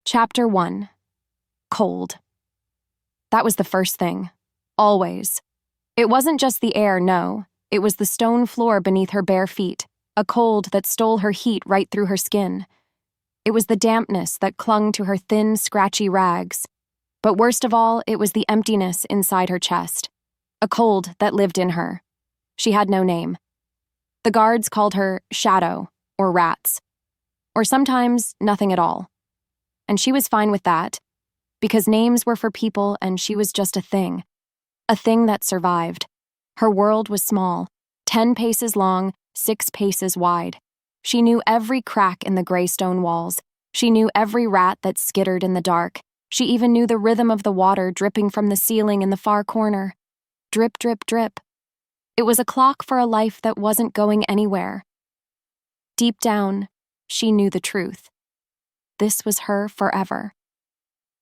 Chapter 1. Cold. That was the first thing. Always. It wasn't just the air, no. It was the stone floor beneath her bare feet, a cold that stole her heat right through her skin. It was the dampness that clung to her thin, scratchy rags. But worst of all, it was the emptiness inside her chest. A cold that lived in her. She had no name. The guards called her Shadow, or Rats. Or sometimes nothing at all. And she was fine with that, because names were for people and she was just a thing that survived. Her world was small, 10 paces long, 6 paces wide. She knew every crack in the gray stone walls. She knew every rat that skittered in the dark. She even knew the rhythm of the water dripping from the ceiling in the far corner. Drip, drip, drip. It was a clock for a life that wasn't going anywhere. Deep down, she knew the truth. This was her forever.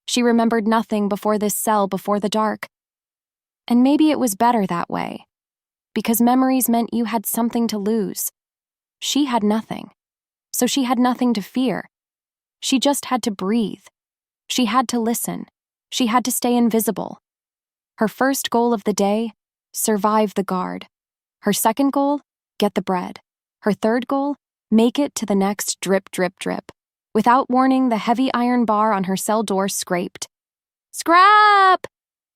She remembered nothing before this cell before the dark. And maybe it was better that way, because memories meant you had something to lose. She had nothing, so she had nothing to fear. She just had to breathe. She had to listen. She had to stay invisible. Her first goal of the day, survive the guard. Her second goal, get the bread. Her third goal, make it to the next drip, drip, drip. Without warning, the heavy iron bar on her cell door scraped. Scrap!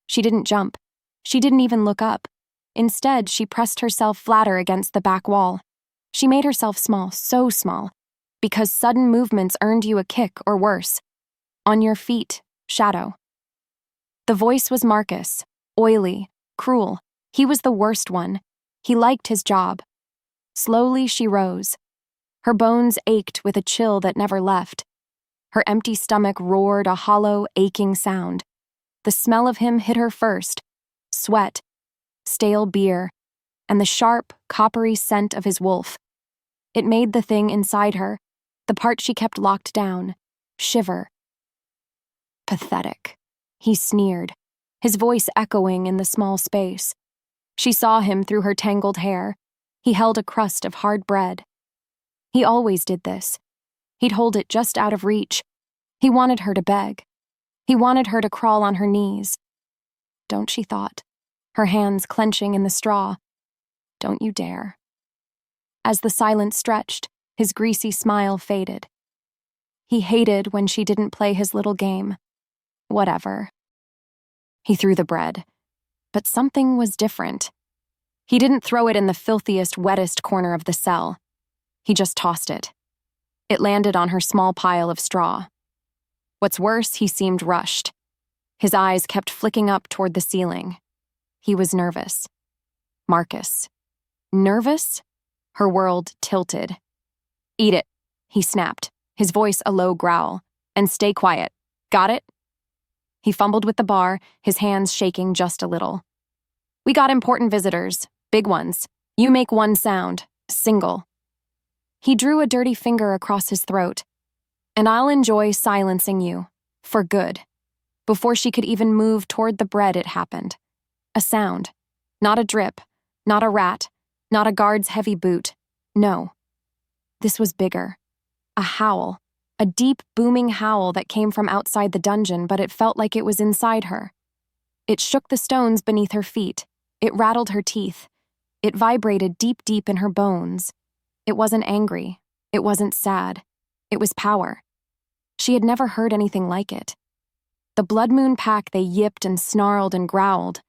She didn't jump. She didn't even look up. Instead, she pressed herself flatter against the back wall. She made herself small, so small, because sudden movements earned you a kick or worse. On your feet, Shadow. The voice was Marcus, oily, cruel. He was the worst one. He liked his job. Slowly, she rose. Her bones ached with a chill that never left. Her empty stomach roared a hollow, aching sound. The smell of him hit her first. Sweat, stale beer, and the sharp, coppery scent of his wolf. It made the thing inside her, the part she kept locked down, shiver. Pathetic, he sneered, his voice echoing in the small space. She saw him through her tangled hair. He held a crust of hard bread. He always did this. He'd hold it just out of reach. He wanted her to beg. He wanted her to crawl on her knees. Don't, she thought, her hands clenching in the straw. Don't you dare. As the silence stretched, his greasy smile faded. He hated when she didn't play his little game. Whatever. He threw the bread. But something was different. He didn't throw it in the filthiest, wettest corner of the cell. He just tossed it. It landed on her small pile of straw. What's worse, he seemed rushed. His eyes kept flicking up toward the ceiling. He was nervous. Marcus. Nervous? Her world tilted. Eat it, he snapped, his voice a low growl. And stay quiet. Got it? He fumbled with the bar, his hands shaking just a little. We got important visitors, big ones. You make one sound, single. He drew a dirty finger across his throat. And I'll enjoy silencing you, for good. Before she could even move toward the bread, it happened. A sound. Not a drip, not a rat, not a guard's heavy boot. No. This was bigger. A howl. A deep, booming howl that came from outside the dungeon, but it felt like it was inside her. It shook the stones beneath her feet. It rattled her teeth. It vibrated deep, deep in her bones. It wasn't angry. It wasn't sad. It was power. She had never heard anything like it. The Blood Moon pack, they yipped and snarled and growled.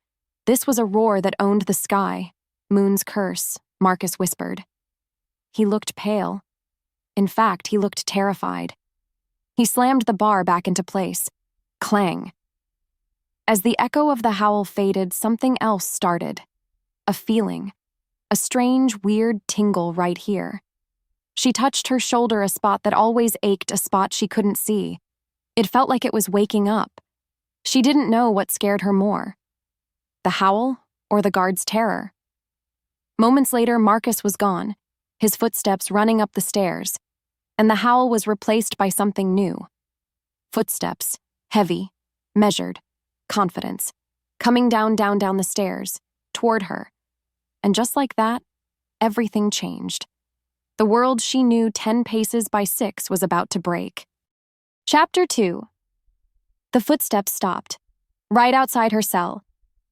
This was a roar that owned the sky. Moon's curse, Marcus whispered. He looked pale. In fact, he looked terrified. He slammed the bar back into place. Clang. As the echo of the howl faded, something else started. A feeling. A strange, weird tingle right here. She touched her shoulder, a spot that always ached, a spot she couldn't see. It felt like it was waking up. She didn't know what scared her more. The howl or the guard's terror. Moments later, Marcus was gone, his footsteps running up the stairs, and the howl was replaced by something new. Footsteps, heavy, measured, confidence, coming down the stairs, toward her. And just like that, everything changed. The world she knew 10 paces by 6 was about to break. Chapter 2. The footsteps stopped. Right outside her cell.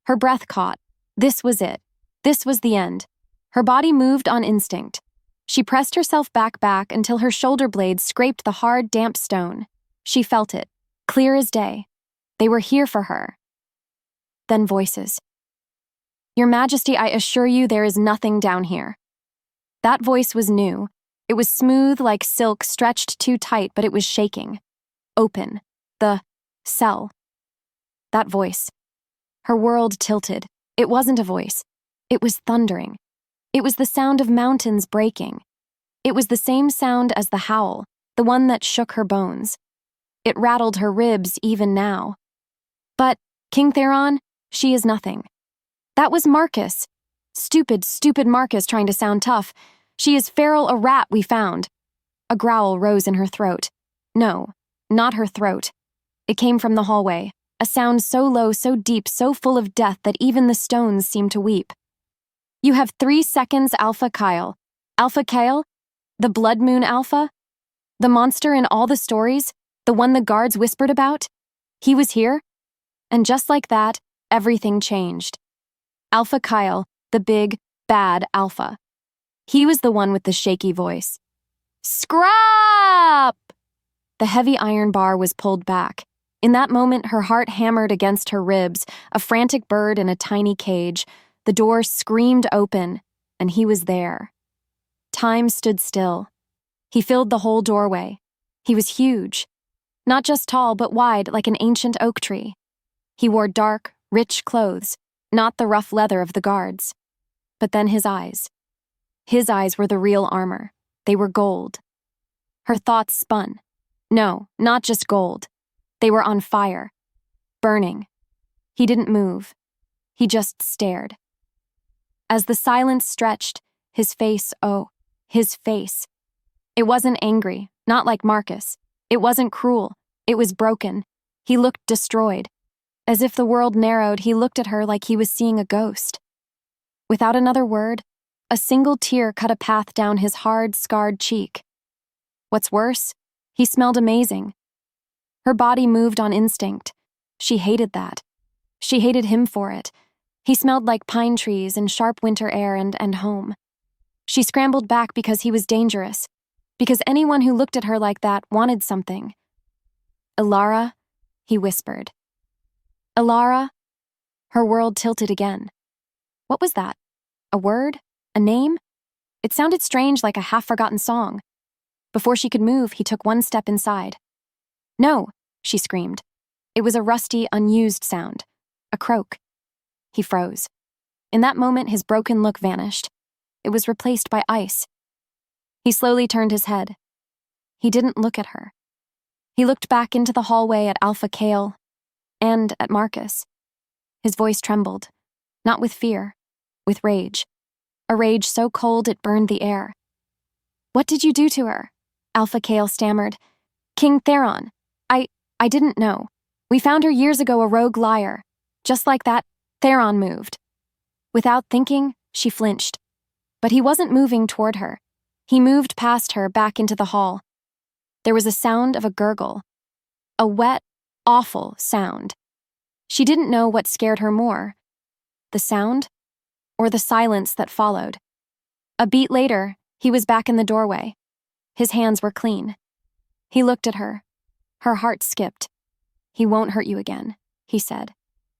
Her breath caught. This was it. This was the end. Her body moved on instinct. She pressed herself back until her shoulder blades scraped the hard, damp stone. She felt it, clear as day. They were here for her. Then voices. "Your Majesty, I assure you there is nothing down here." That voice was new. It was smooth like silk stretched too tight, but it was shaking. Open. The cell. That voice. Her world tilted. It wasn't a voice. It was thundering. It was the sound of mountains breaking. It was the same sound as the howl, the one that shook her bones. It rattled her ribs even now. But, King Theron, she is nothing. That was Marcus. Stupid Marcus trying to sound tough. She is feral, a rat we found. A growl rose in her throat. No, not her throat. It came from the hallway, a sound so low, so deep, so full of death that even the stones seemed to weep. "You have 3 seconds, Alpha Kyle. Alpha Kyle? The Blood Moon Alpha? The monster in all the stories? The one the guards whispered about? He was here?" And just like that, everything changed. Alpha Kyle, the big, bad Alpha. He was the one with the shaky voice. "Scrap!" The heavy iron bar was pulled back. In that moment, her heart hammered against her ribs, a frantic bird in a tiny cage. The door screamed open, and he was there. Time stood still. He filled the whole doorway. He was huge. Not just tall, but wide, like an ancient oak tree. He wore dark, rich clothes, not the rough leather of the guards. But then his eyes. His eyes were the real armor. They were gold. Her thoughts spun. No, not just gold. They were on fire. Burning. He didn't move. He just stared. As the silence stretched, his face, oh, his face. It wasn't angry, not like Marcus. It wasn't cruel. It was broken. He looked destroyed. As if the world narrowed, he looked at her like he was seeing a ghost. Without another word, a single tear cut a path down his hard, scarred cheek. What's worse, he smelled amazing. Her body moved on instinct. She hated that. She hated him for it. He smelled like pine trees and sharp winter air and home. She scrambled back because he was dangerous, because anyone who looked at her like that wanted something. "Elara," he whispered. "Elara?" Her world tilted again. What was that? A word? A name? It sounded strange, like a half-forgotten song. Before she could move, he took one step inside. "No," she screamed. It was a rusty, unused sound. A croak. He froze. In that moment, his broken look vanished. It was replaced by ice. He slowly turned his head. He didn't look at her. He looked back into the hallway at Alpha Kale and at Marcus. His voice trembled, not with fear, with rage. A rage so cold it burned the air. "What did you do to her?" Alpha Kale stammered. "King Theron. I didn't know. We found her years ago, a rogue liar." Just like that, Theron moved. Without thinking, she flinched. But he wasn't moving toward her. He moved past her back into the hall. There was a sound of a gurgle. A wet, awful sound. She didn't know what scared her more. The sound, or the silence that followed. A beat later, he was back in the doorway. His hands were clean. He looked at her. Her heart skipped. "He won't hurt you again," he said.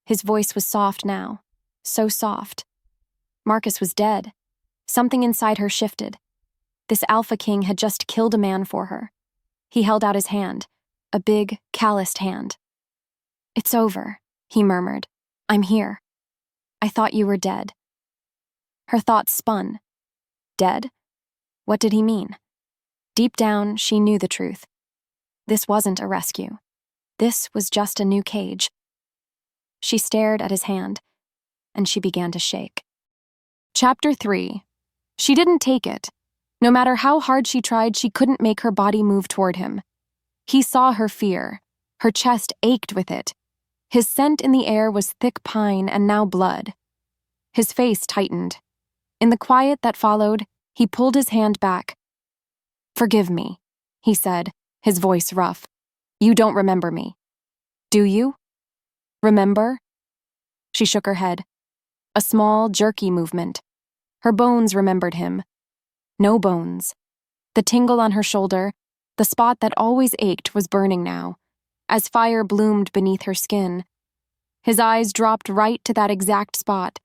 His voice was soft now. So soft. Marcus was dead. Something inside her shifted. This Alpha King had just killed a man for her. He held out his hand, a big, calloused hand. "It's over," he murmured. "I'm here. I thought you were dead." Her thoughts spun. Dead? What did he mean? Deep down, she knew the truth. This wasn't a rescue. This was just a new cage. She stared at his hand, and she began to shake. Chapter 3. She didn't take it. No matter how hard she tried, she couldn't make her body move toward him. He saw her fear. Her chest ached with it. His scent in the air was thick pine and now blood. His face tightened. In the quiet that followed, he pulled his hand back. "Forgive me," he said, his voice rough. You don't remember me. Do you? Remember? She shook her head. A small, jerky movement. Her bones remembered him. No bones. The tingle on her shoulder, the spot that always ached, was burning now, as fire bloomed beneath her skin. His eyes dropped right to that exact spot,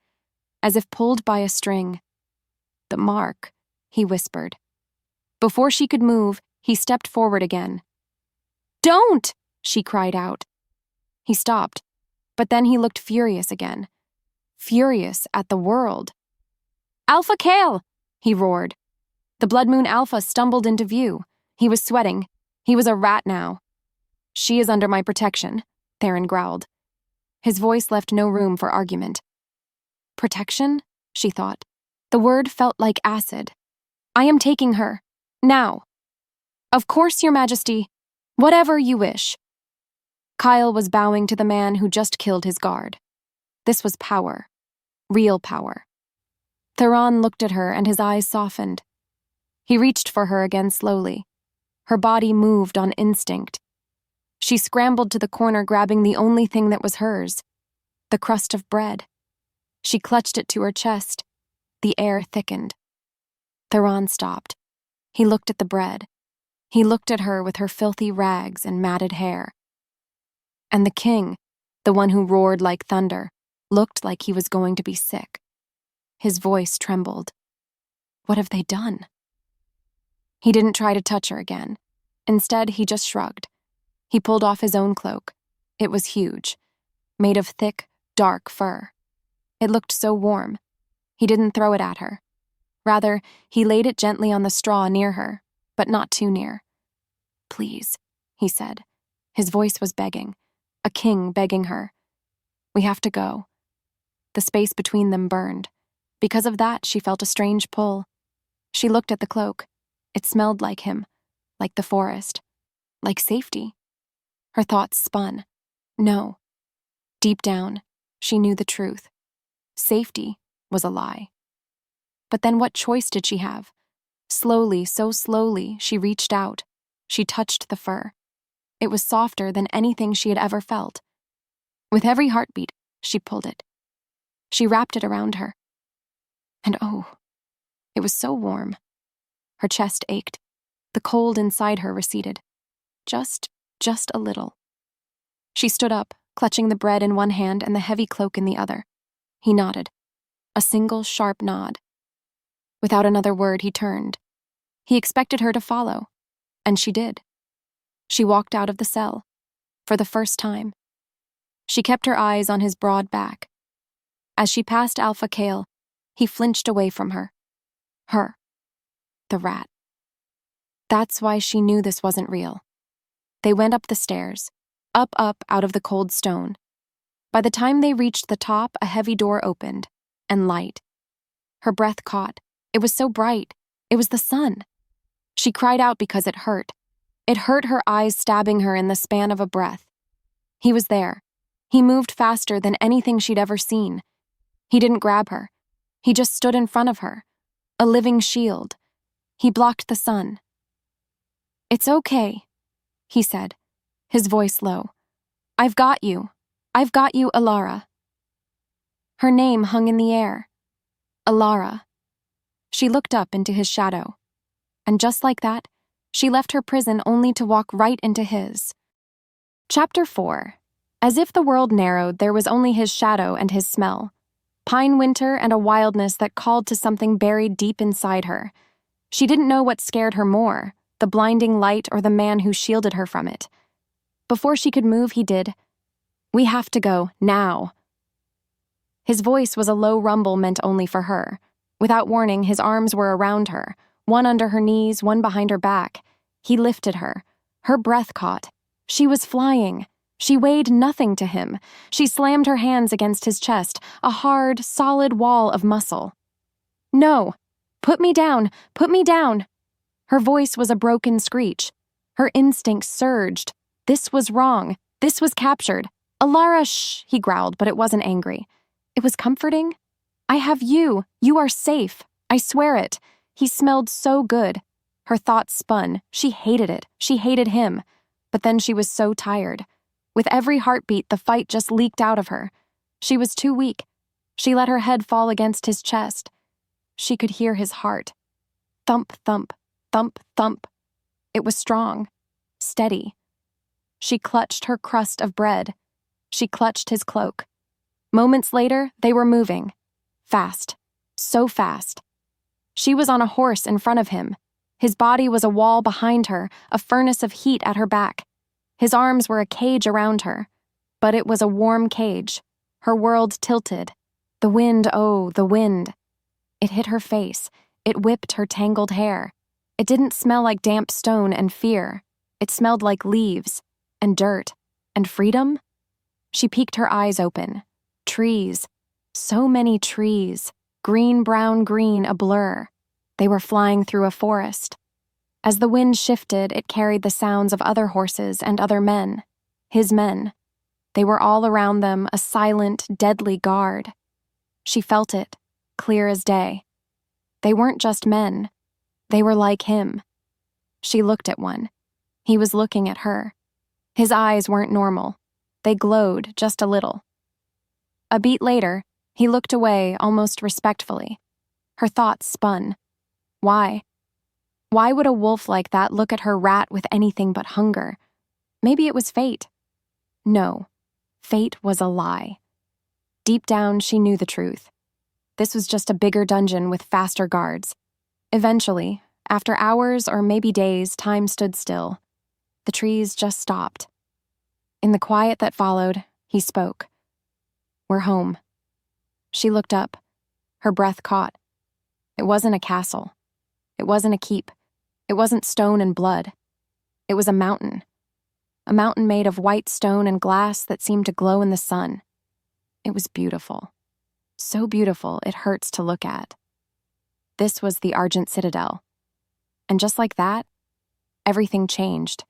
as if pulled by a string. The mark, he whispered. Before she could move, he stepped forward again. Don't! She cried out. He stopped, but then he looked furious again. Furious at the world. Alpha Kale! He roared. The Blood Moon Alpha stumbled into view. He was sweating. He was a rat now. She is under my protection, Theron growled. His voice left no room for argument. Protection? She thought. The word felt like acid. I am taking her. Now. Of course, Your Majesty. Whatever you wish. Kyle was bowing to the man who just killed his guard. This was power. Real power. Theron looked at her and his eyes softened. He reached for her again slowly. Her body moved on instinct. She scrambled to the corner, grabbing the only thing that was hers, the crust of bread. She clutched it to her chest. The air thickened. Theron stopped. He looked at the bread. He looked at her with her filthy rags and matted hair. And the king, the one who roared like thunder, looked like he was going to be sick. His voice trembled. What have they done? He didn't try to touch her again. Instead, he just shrugged. He pulled off his own cloak. It was huge, made of thick, dark fur. It looked so warm. He didn't throw it at her. Rather, he laid it gently on the straw near her, but not too near. Please, he said. His voice was begging. A king begging her. We have to go. The space between them burned. Because of that, she felt a strange pull. She looked at the cloak. It smelled like him, like the forest, like safety. Her thoughts spun. No. Deep down, she knew the truth. Safety was a lie. But then what choice did she have? Slowly, so slowly, she reached out. She touched the fur. It was softer than anything she had ever felt. With every heartbeat, she pulled it. She wrapped it around her. And oh, it was so warm. Her chest ached. The cold inside her receded. Just a little. She stood up, clutching the bread in one hand and the heavy cloak in the other. He nodded. A single sharp nod. Without another word, he turned. He expected her to follow, and she did. She walked out of the cell, for the first time. She kept her eyes on his broad back. As she passed Alpha Kale, he flinched away from her. Her. The rat. That's why she knew this wasn't real. They went up the stairs, up out of the cold stone. By the time they reached the top, a heavy door opened, and light. Her breath caught. It was so bright. It was the sun. She cried out because it hurt. It hurt, her eyes stabbing her in the span of a breath. He was there. He moved faster than anything she'd ever seen. He didn't grab her. He just stood in front of her. A living shield. He blocked the sun. It's okay, he said, his voice low. I've got you. I've got you, Elara. Her name hung in the air. Elara. She looked up into his shadow. And just like that, she left her prison only to walk right into his. Chapter 4. As if the world narrowed, there was only his shadow and his smell. Pine winter and a wildness that called to something buried deep inside her. She didn't know what scared her more, the blinding light or the man who shielded her from it. Before she could move, he did. We have to go, now. His voice was a low rumble meant only for her. Without warning, his arms were around her, one under her knees, one behind her back. He lifted her. Her breath caught. She was flying. She weighed nothing to him. She slammed her hands against his chest, a hard, solid wall of muscle. No! Put me down! Put me down! Her voice was a broken screech. Her instincts surged. This was wrong. This was captured. Elara, shh, he growled, but it wasn't angry. It was comforting. I have you. You are safe. I swear it. He smelled so good. Her thoughts spun. She hated it. She hated him. But then she was so tired. With every heartbeat, the fight just leaked out of her. She was too weak. She let her head fall against his chest. She could hear his heart. Thump, thump, thump, thump. It was strong, steady. She clutched her crust of bread. She clutched his cloak. Moments later, they were moving. Fast. So fast. She was on a horse in front of him. His body was a wall behind her, a furnace of heat at her back. His arms were a cage around her. But it was a warm cage. Her world tilted. The wind, oh, the wind. It hit her face. It whipped her tangled hair. It didn't smell like damp stone and fear. It smelled like leaves and dirt and freedom. She peeked her eyes open. Trees. So many trees. Green, brown, green, a blur. They were flying through a forest. As the wind shifted, it carried the sounds of other horses and other men. His men. They were all around them, a silent, deadly guard. She felt it, clear as day. They weren't just men. They were like him. She looked at one. He was looking at her. His eyes weren't normal. They glowed just a little. A beat later, he looked away almost respectfully. Her thoughts spun. Why? Why would a wolf like that look at her rat with anything but hunger? Maybe it was fate. No, fate was a lie. Deep down, she knew the truth. This was just a bigger dungeon with faster guards. Eventually, after hours or maybe days, time stood still. The trees just stopped. In the quiet that followed, he spoke. "We're home." She looked up. Her breath caught. It wasn't a castle. It wasn't a keep. It wasn't stone and blood. It was a mountain. A mountain made of white stone and glass that seemed to glow in the sun. It was beautiful. So beautiful it hurts to look at. This was the Argent Citadel. And just like that, everything changed.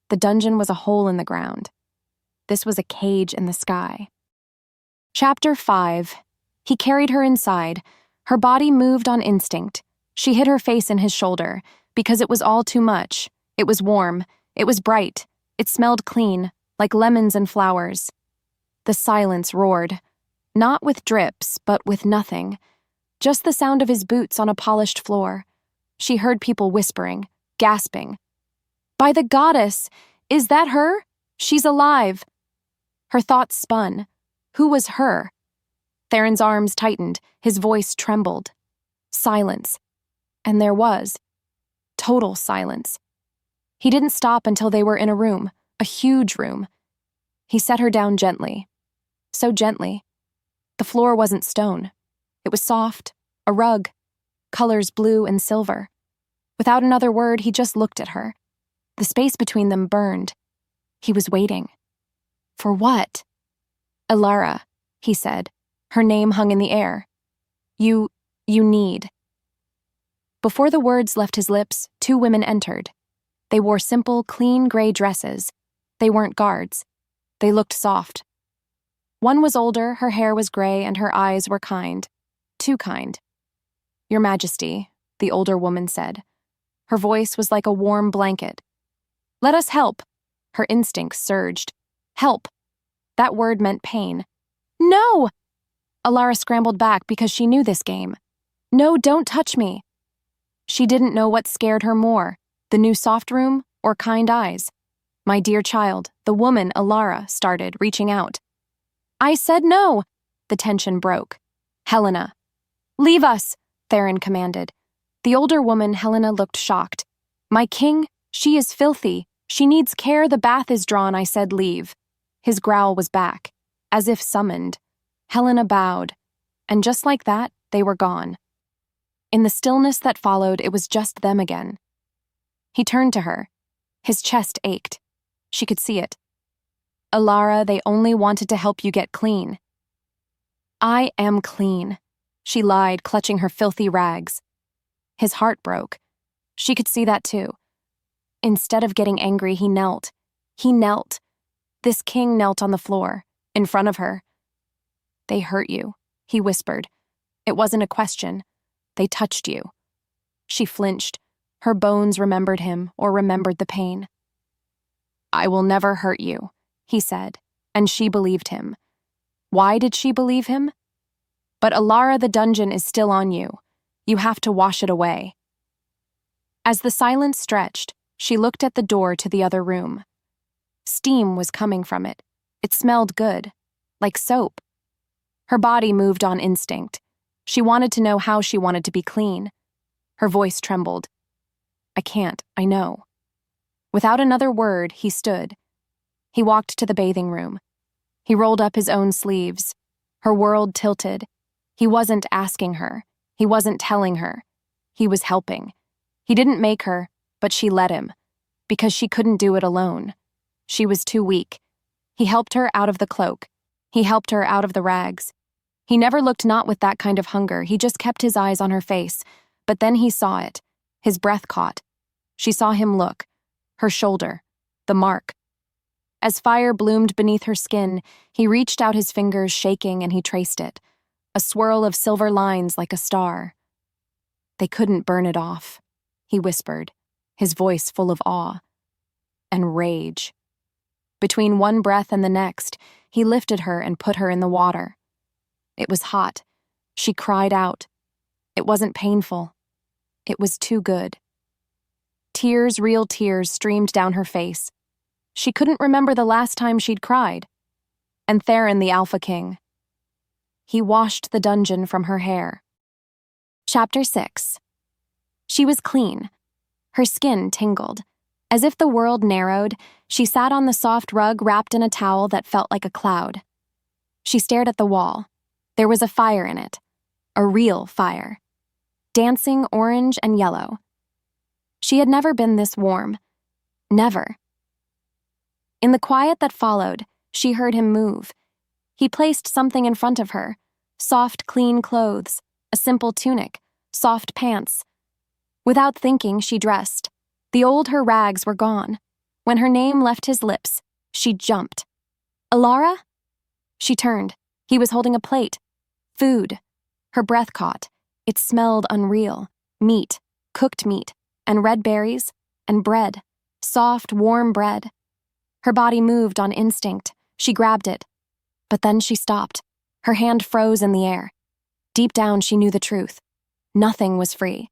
The dungeon was a hole in the ground. This was a cage in the sky. Chapter 5. He carried her inside. Her body moved on instinct. She hid her face in his shoulder, because it was all too much. It was warm. It was bright. It smelled clean, like lemons and flowers. The silence roared. Not with drips, but with nothing. Just the sound of his boots on a polished floor. She heard people whispering, gasping. "By the goddess! Is that her? She's alive!" Her thoughts spun. Who was her? Theron's arms tightened. His voice trembled. Silence. And there was. Total silence. He didn't stop until they were in a room, a huge room. He set her down gently. So gently. The floor wasn't stone. It was soft, a rug, colors blue and silver. Without another word, he just looked at her. The space between them burned. He was waiting. For what? "Elara," he said. Her name hung in the air. You need." Before the words left his lips, 2 women entered. They wore simple, clean gray dresses. They weren't guards. They looked soft. One was older, her hair was gray, and her eyes were kind. Too kind. "Your Majesty," the older woman said. Her voice was like a warm blanket. "Let us help." Her instincts surged. Help. That word meant pain. "No!" Elara scrambled back because she knew this game. "No, don't touch me." She didn't know what scared her more, the new soft room or kind eyes. "My dear child," the woman, Elara, started, reaching out. "I said no!" The tension broke. "Helena." "Leave us," Theron commanded. The older woman, Helena, looked shocked. "My king, she is filthy. She needs care. The bath is drawn. I said leave." His growl was back, as if summoned. Helena bowed, and just like that, they were gone. In the stillness that followed, it was just them again. He turned to her. His chest ached. She could see it. "Elara, they only wanted to help you get clean." "I am clean," she lied, clutching her filthy rags. His heart broke. She could see that too. Instead of getting angry, he knelt. He knelt. This king knelt on the floor, in front of her. "They hurt you," he whispered. It wasn't a question. "They touched you." She flinched. Her bones remembered him or remembered the pain. "I will never hurt you," he said, and she believed him. Why did she believe him? "But Elara, the dungeon is still on you. You have to wash it away." As the silence stretched, she looked at the door to the other room. Steam was coming from it. It smelled good, like soap. Her body moved on instinct. She wanted to know how she wanted to be clean. Her voice trembled. "I can't, I know." Without another word, he stood. He walked to the bathing room. He rolled up his own sleeves. Her world tilted. He wasn't asking her. He wasn't telling her. He was helping. He didn't make her, but she let him, because she couldn't do it alone. She was too weak. He helped her out of the cloak. He helped her out of the rags. He never looked not with that kind of hunger. He just kept his eyes on her face. But then he saw it. His breath caught. She saw him look. Her shoulder. The mark. As fire bloomed beneath her skin, he reached out his fingers, shaking, and he traced it. A swirl of silver lines like a star. "They couldn't burn it off," he whispered, his voice full of awe. And rage. Between one breath and the next, he lifted her and put her in the water. It was hot. She cried out. It wasn't painful. It was too good. Tears, real tears, streamed down her face. She couldn't remember the last time she'd cried. And Theron, the Alpha King. He washed the dungeon from her hair. Chapter 6. She was clean. Her skin tingled. As if the world narrowed, she sat on the soft rug wrapped in a towel that felt like a cloud. She stared at the wall. There was a fire in it. A real fire. Dancing orange and yellow. She had never been this warm. Never. In the quiet that followed, she heard him move. He placed something in front of her. Soft, clean clothes. A simple tunic. Soft pants. Without thinking, she dressed. The old her rags were gone. When her name left his lips, she jumped. "Elara?" She turned. He was holding a plate. Food. Her breath caught. It smelled unreal. Meat. Cooked meat. And red berries. And bread. Soft, warm bread. Her body moved on instinct. She grabbed it. But then she stopped. Her hand froze in the air. Deep down, she knew the truth. Nothing was free.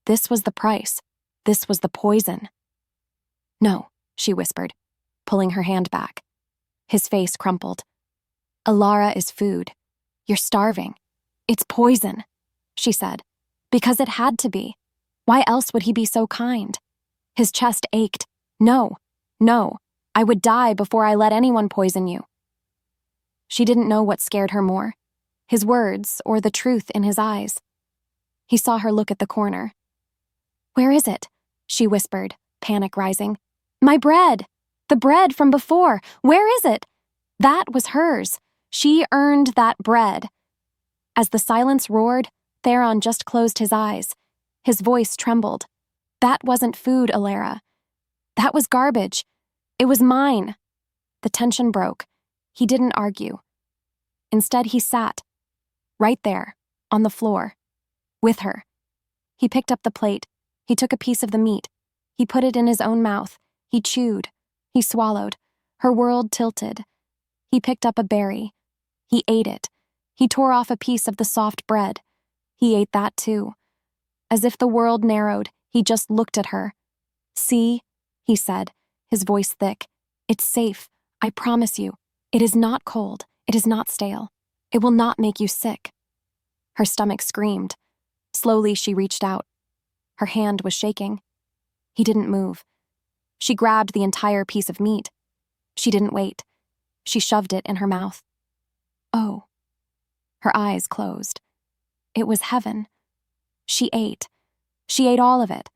This was the price. This was the poison. "No," she whispered, pulling her hand back. His face crumpled. "Elara is food. You're starving. It's poison," she said. "Because it had to be. Why else would he be so kind?" His chest ached. "No, no. I would die before I let anyone poison you." She didn't know what scared her more, his words or the truth in his eyes. He saw her look at the corner. "Where is it?" she whispered, panic rising. "My bread! The bread from before! Where is it?" That was hers. She earned that bread. As the silence roared, Theron just closed his eyes. His voice trembled. "That wasn't food, Elara. That was garbage. It was mine." The tension broke. He didn't argue. Instead, he sat, right there, on the floor, with her. He picked up the plate. He took a piece of the meat. He put it in his own mouth. He chewed. He swallowed. Her world tilted. He picked up a berry. He ate it. He tore off a piece of the soft bread. He ate that too. As if the world narrowed, he just looked at her. "See," he said, his voice thick. "It's safe. I promise you. It is not cold. It is not stale. It will not make you sick." Her stomach screamed. Slowly, she reached out. Her hand was shaking. He didn't move. She grabbed the entire piece of meat. She didn't wait. She shoved it in her mouth. Oh. Her eyes closed. It was heaven. She ate. She ate all of it.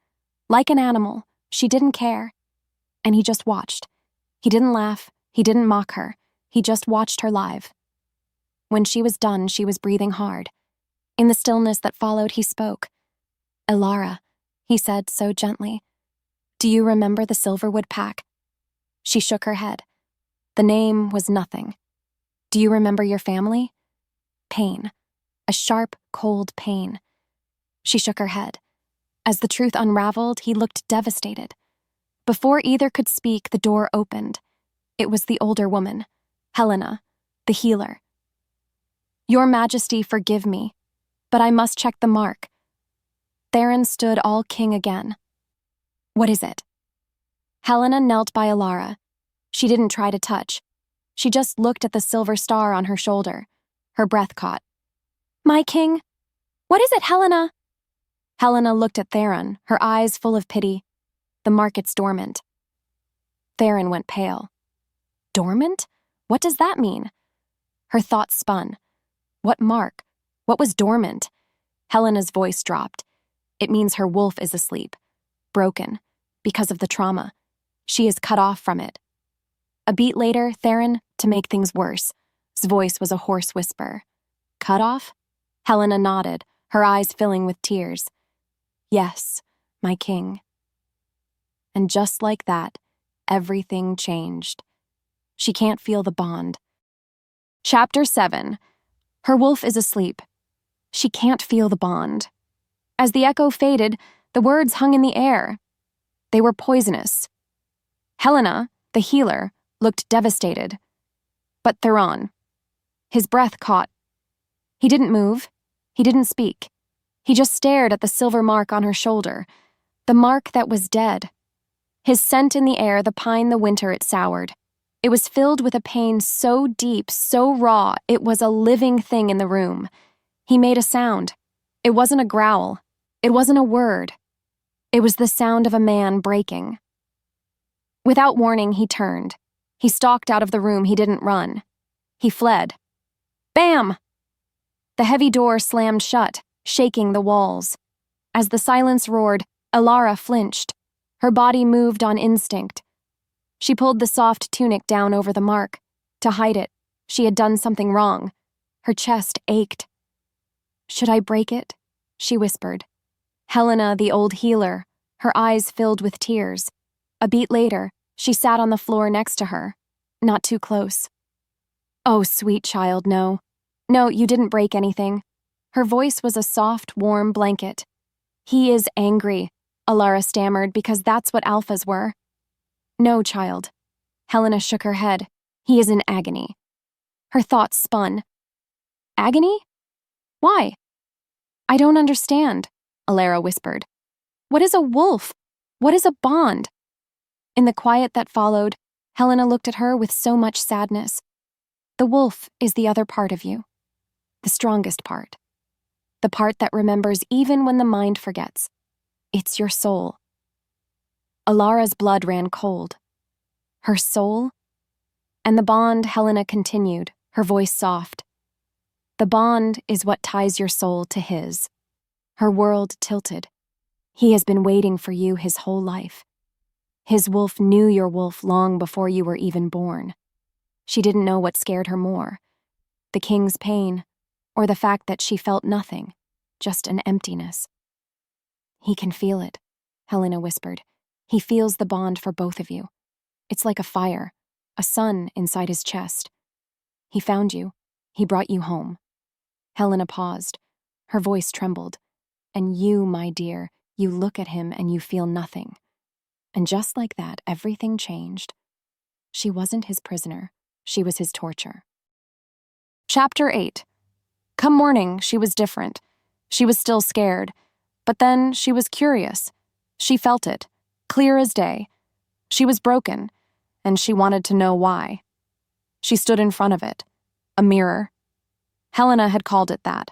Like an animal, she didn't care. And he just watched. He didn't laugh. He didn't mock her. He just watched her live. When she was done, she was breathing hard. In the stillness that followed, he spoke. "Elara," he said so gently. "Do you remember the Silverwood Pack?" She shook her head. The name was nothing. "Do you remember your family?" Pain. A sharp, cold pain. She shook her head. As the truth unraveled, he looked devastated. Before either could speak, the door opened. It was the older woman, Helena, the healer. "Your Majesty, forgive me, but I must check the mark." Theron stood all king again. "What is it?" Helena knelt by Elara. She didn't try to touch. She just looked at the silver star on her shoulder. Her breath caught. "My king? What is it, Helena?" Helena looked at Theron, her eyes full of pity. "The market's dormant." Theron went pale. "Dormant? What does that mean?" Her thoughts spun. What mark? What was dormant? Helena's voice dropped. "It means her wolf is asleep. Broken. Because of the trauma. She is cut off from it." A beat later, Theron, to make things worse, his voice was a hoarse whisper. "Cut off?" Helena nodded, her eyes filling with tears. "Yes, my king." And just like that, everything changed. She can't feel the bond. Chapter 7. Her wolf is asleep. She can't feel the bond. As the echo faded, the words hung in the air. They were poisonous. Helena, the healer, looked devastated. But Theron, his breath caught. He didn't move. He didn't speak. He just stared at the silver mark on her shoulder, the mark that was dead. His scent in the air, the pine, the winter, it soured. It was filled with a pain so deep, so raw, it was a living thing in the room. He made a sound. It wasn't a growl. It wasn't a word. It was the sound of a man breaking. Without warning, he turned. He stalked out of the room. He didn't run. He fled. Bam! The heavy door slammed shut, shaking the walls. As the silence roared, Elara flinched. Her body moved on instinct. She pulled the soft tunic down over the mark. To hide it, she had done something wrong. Her chest ached. "Should I break it?" she whispered. Helena, the old healer, her eyes filled with tears. A beat later, she sat on the floor next to her, not too close. "Oh, sweet child, no. No, you didn't break anything." Her voice was a soft, warm blanket. "He is angry," Elara stammered, because that's what alphas were. "No, child." Helena shook her head. "He is in agony." Her thoughts spun. "Agony? Why?" "I don't understand," Elara whispered. "What is a wolf? What is a bond?" In the quiet that followed, Helena looked at her with so much sadness. "The wolf is the other part of you. The strongest part. The part that remembers even when the mind forgets. It's your soul." Elara's blood ran cold. Her soul? And the bond, Helena continued, her voice soft. "The bond is what ties your soul to his." Her world tilted. "He has been waiting for you his whole life. His wolf knew your wolf long before you were even born." She didn't know what scared her more, the king's pain, or the fact that she felt nothing, just an emptiness. "He can feel it," Helena whispered. "He feels the bond for both of you. It's like a fire, a sun inside his chest. He found you. He brought you home." Helena paused. Her voice trembled. "And you, my dear, you look at him and you feel nothing." And just like that, everything changed. She wasn't his prisoner. She was his torture. Chapter 8. Come morning, she was different. She was still scared. But then she was curious. She felt it, clear as day. She was broken, and she wanted to know why. She stood in front of it. A mirror. Helena had called it that.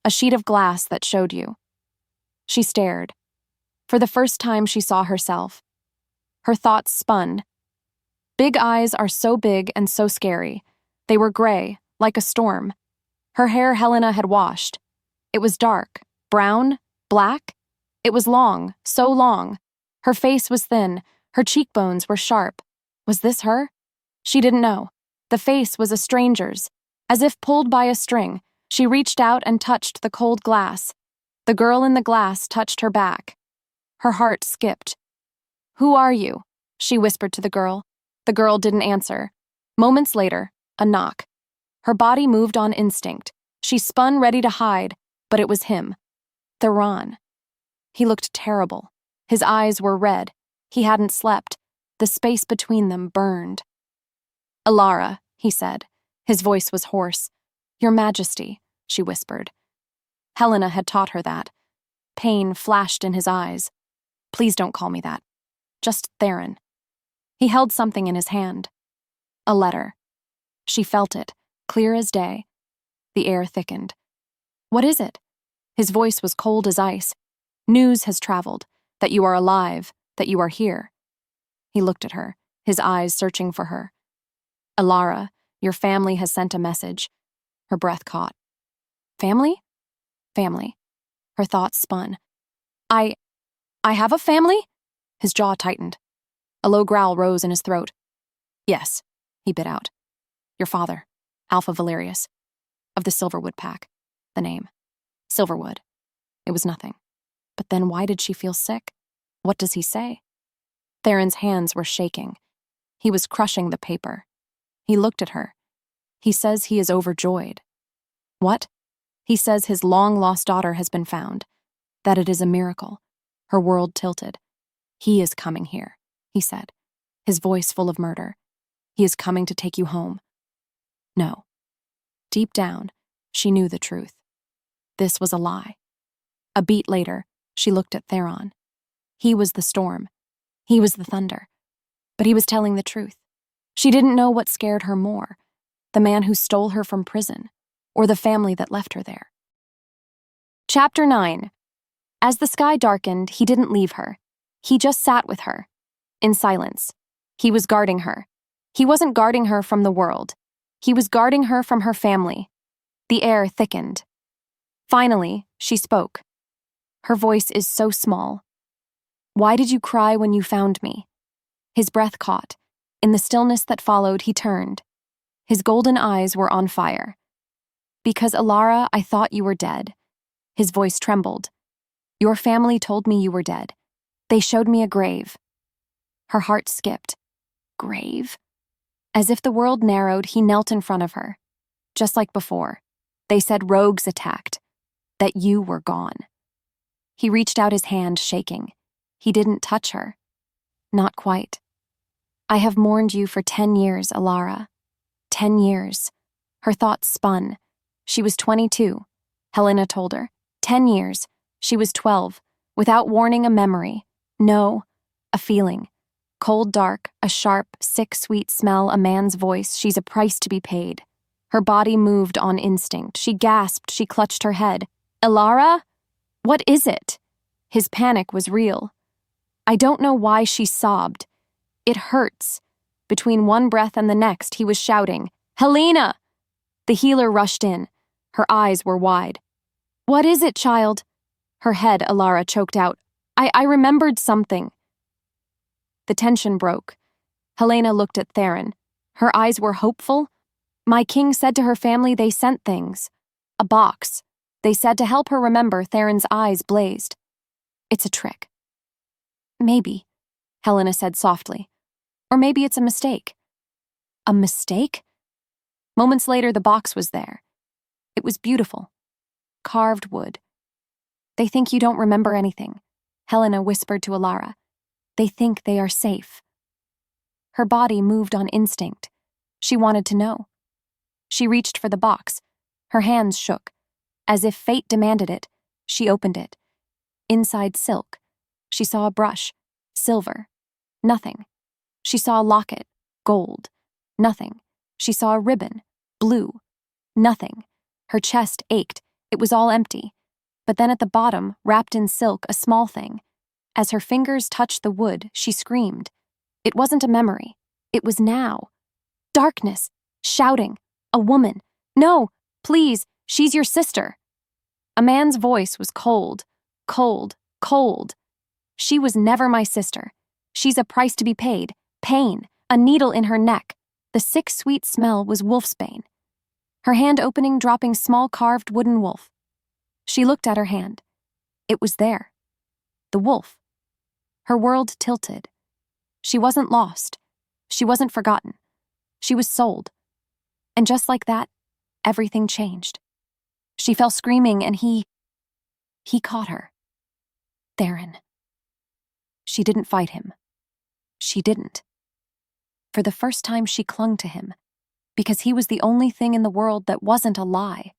A sheet of glass that showed you. She stared. For the first time, she saw herself. Her thoughts spun. Big eyes are so big and so scary. They were gray, like a storm. Her hair Helena had washed. It was dark, brown, black. It was long, so long. Her face was thin. Her cheekbones were sharp. Was this her? She didn't know. The face was a stranger's. As if pulled by a string, she reached out and touched the cold glass. The girl in the glass touched her back. Her heart skipped. "Who are you?" she whispered to the girl. The girl didn't answer. Moments later, a knock. Her body moved on instinct. She spun ready to hide, but it was him. Theron. He looked terrible. His eyes were red. He hadn't slept. The space between them burned. "Elara," he said. His voice was hoarse. "Your Majesty," she whispered. Helena had taught her that. Pain flashed in his eyes. "Please don't call me that. Just Theron." He held something in his hand. A letter. She felt it, clear as day. The air thickened. "What is it?" His voice was cold as ice. "News has traveled, that you are alive, that you are here." He looked at her, his eyes searching for her. "Elara, your family has sent a message." Her breath caught. "Family?" "Family." Her thoughts spun. I have a family?" His jaw tightened. A low growl rose in his throat. "Yes," he bit out. "Your father, Alpha Valerius, of the Silverwood Pack." The name. Silverwood. It was nothing. But then why did she feel sick? What does he say? Theron's hands were shaking. He was crushing the paper. He looked at her. He says he is overjoyed. What? He says his long-lost daughter has been found, that it is a miracle. Her world tilted. "He is coming here," he said, his voice full of murder. "He is coming to take you home." No. Deep down, she knew the truth. This was a lie. A beat later, she looked at Theron. He was the storm. He was the thunder. But he was telling the truth. She didn't know what scared her more, the man who stole her from prison, or the family that left her there. Chapter 9. As the sky darkened, he didn't leave her. He just sat with her, in silence. He was guarding her. He wasn't guarding her from the world. He was guarding her from her family. The air thickened. Finally, she spoke. Her voice is so small. "Why did you cry when you found me?" His breath caught. In the stillness that followed, he turned. His golden eyes were on fire. "Because, Elara, I thought you were dead." His voice trembled. "Your family told me you were dead. They showed me a grave." Her heart skipped. Grave? As if the world narrowed, he knelt in front of her. Just like before. They said rogues attacked. That you were gone. He reached out his hand, shaking. He didn't touch her. Not quite. "I have mourned you for 10 years, Elara. 10 years. Her thoughts spun. She was 22. Helena told her. 10 years. She was 12. Without warning, a memory. No, a feeling. Cold dark, a sharp, sick, sweet smell, a man's voice. She's a price to be paid. Her body moved on instinct. She gasped. She clutched her head. "Elara? What is it?" His panic was real. I don't know why she sobbed. "It hurts." Between one breath and the next, he was shouting, "Helena!" The healer rushed in. Her eyes were wide. "What is it, child?" Her head, Elara choked out. I remembered something." The tension broke. Helena looked at Theron. Her eyes were hopeful. "My king said to her family they sent things. A box. They said to help her remember." Theron's eyes blazed. "It's a trick." "Maybe," Helena said softly. "Or maybe it's a mistake." "A mistake?" Moments later, the box was there. It was beautiful. Carved wood. "They think you don't remember anything," Helena whispered to Elara. "They think they are safe." Her body moved on instinct. She wanted to know. She reached for the box. Her hands shook. As if fate demanded it, she opened it. Inside silk. She saw a brush. Silver. Nothing. She saw a locket. Gold. Nothing. She saw a ribbon. Blue. Nothing. Her chest ached. It was all empty. But then at the bottom, wrapped in silk, a small thing. As her fingers touched the wood, she screamed. It wasn't a memory. It was now. Darkness. Shouting. A woman. "No, please, she's your sister." A man's voice was cold. Cold. Cold. "She was never my sister. She's a price to be paid. Pain. A needle in her neck. The sick, sweet smell was wolfsbane." Her hand opening, dropping small carved wooden wolf. She looked at her hand. It was there. The wolf. Her world tilted. She wasn't lost. She wasn't forgotten. She was sold. And just like that, everything changed. She fell screaming and he caught her. Theron. She didn't fight him. She didn't. For the first time, she clung to him, because he was the only thing in the world that wasn't a lie.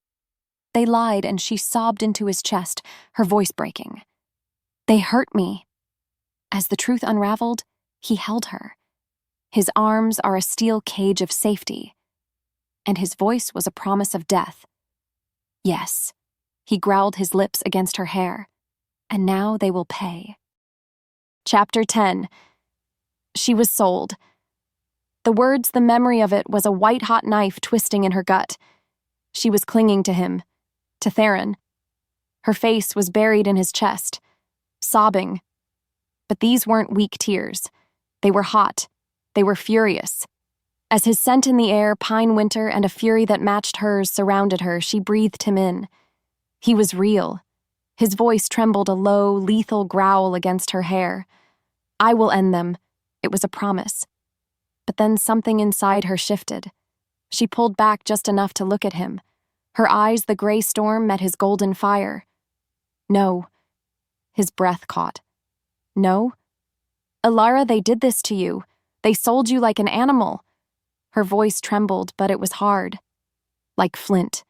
They lied, and she sobbed into his chest, her voice breaking. They hurt me. As the truth unraveled, he held her. His arms are a steel cage of safety, and his voice was a promise of death. Yes, he growled his lips against her hair, and now they will pay. Chapter 10. She was sold. The memory of it was a white-hot knife twisting in her gut. She was clinging to him, to Theron. Her face was buried in his chest, sobbing. But these weren't weak tears. They were hot. They were furious. As his scent in the air, pine winter, and a fury that matched hers surrounded her, she breathed him in. He was real. His voice trembled a low, lethal growl against her hair. I will end them. It was a promise. But then something inside her shifted. She pulled back just enough to look at him. Her eyes, the gray storm, met his golden fire. No. His breath caught. No? Elara, they did this to you. They sold you like an animal. Her voice trembled, but it was hard. Like flint.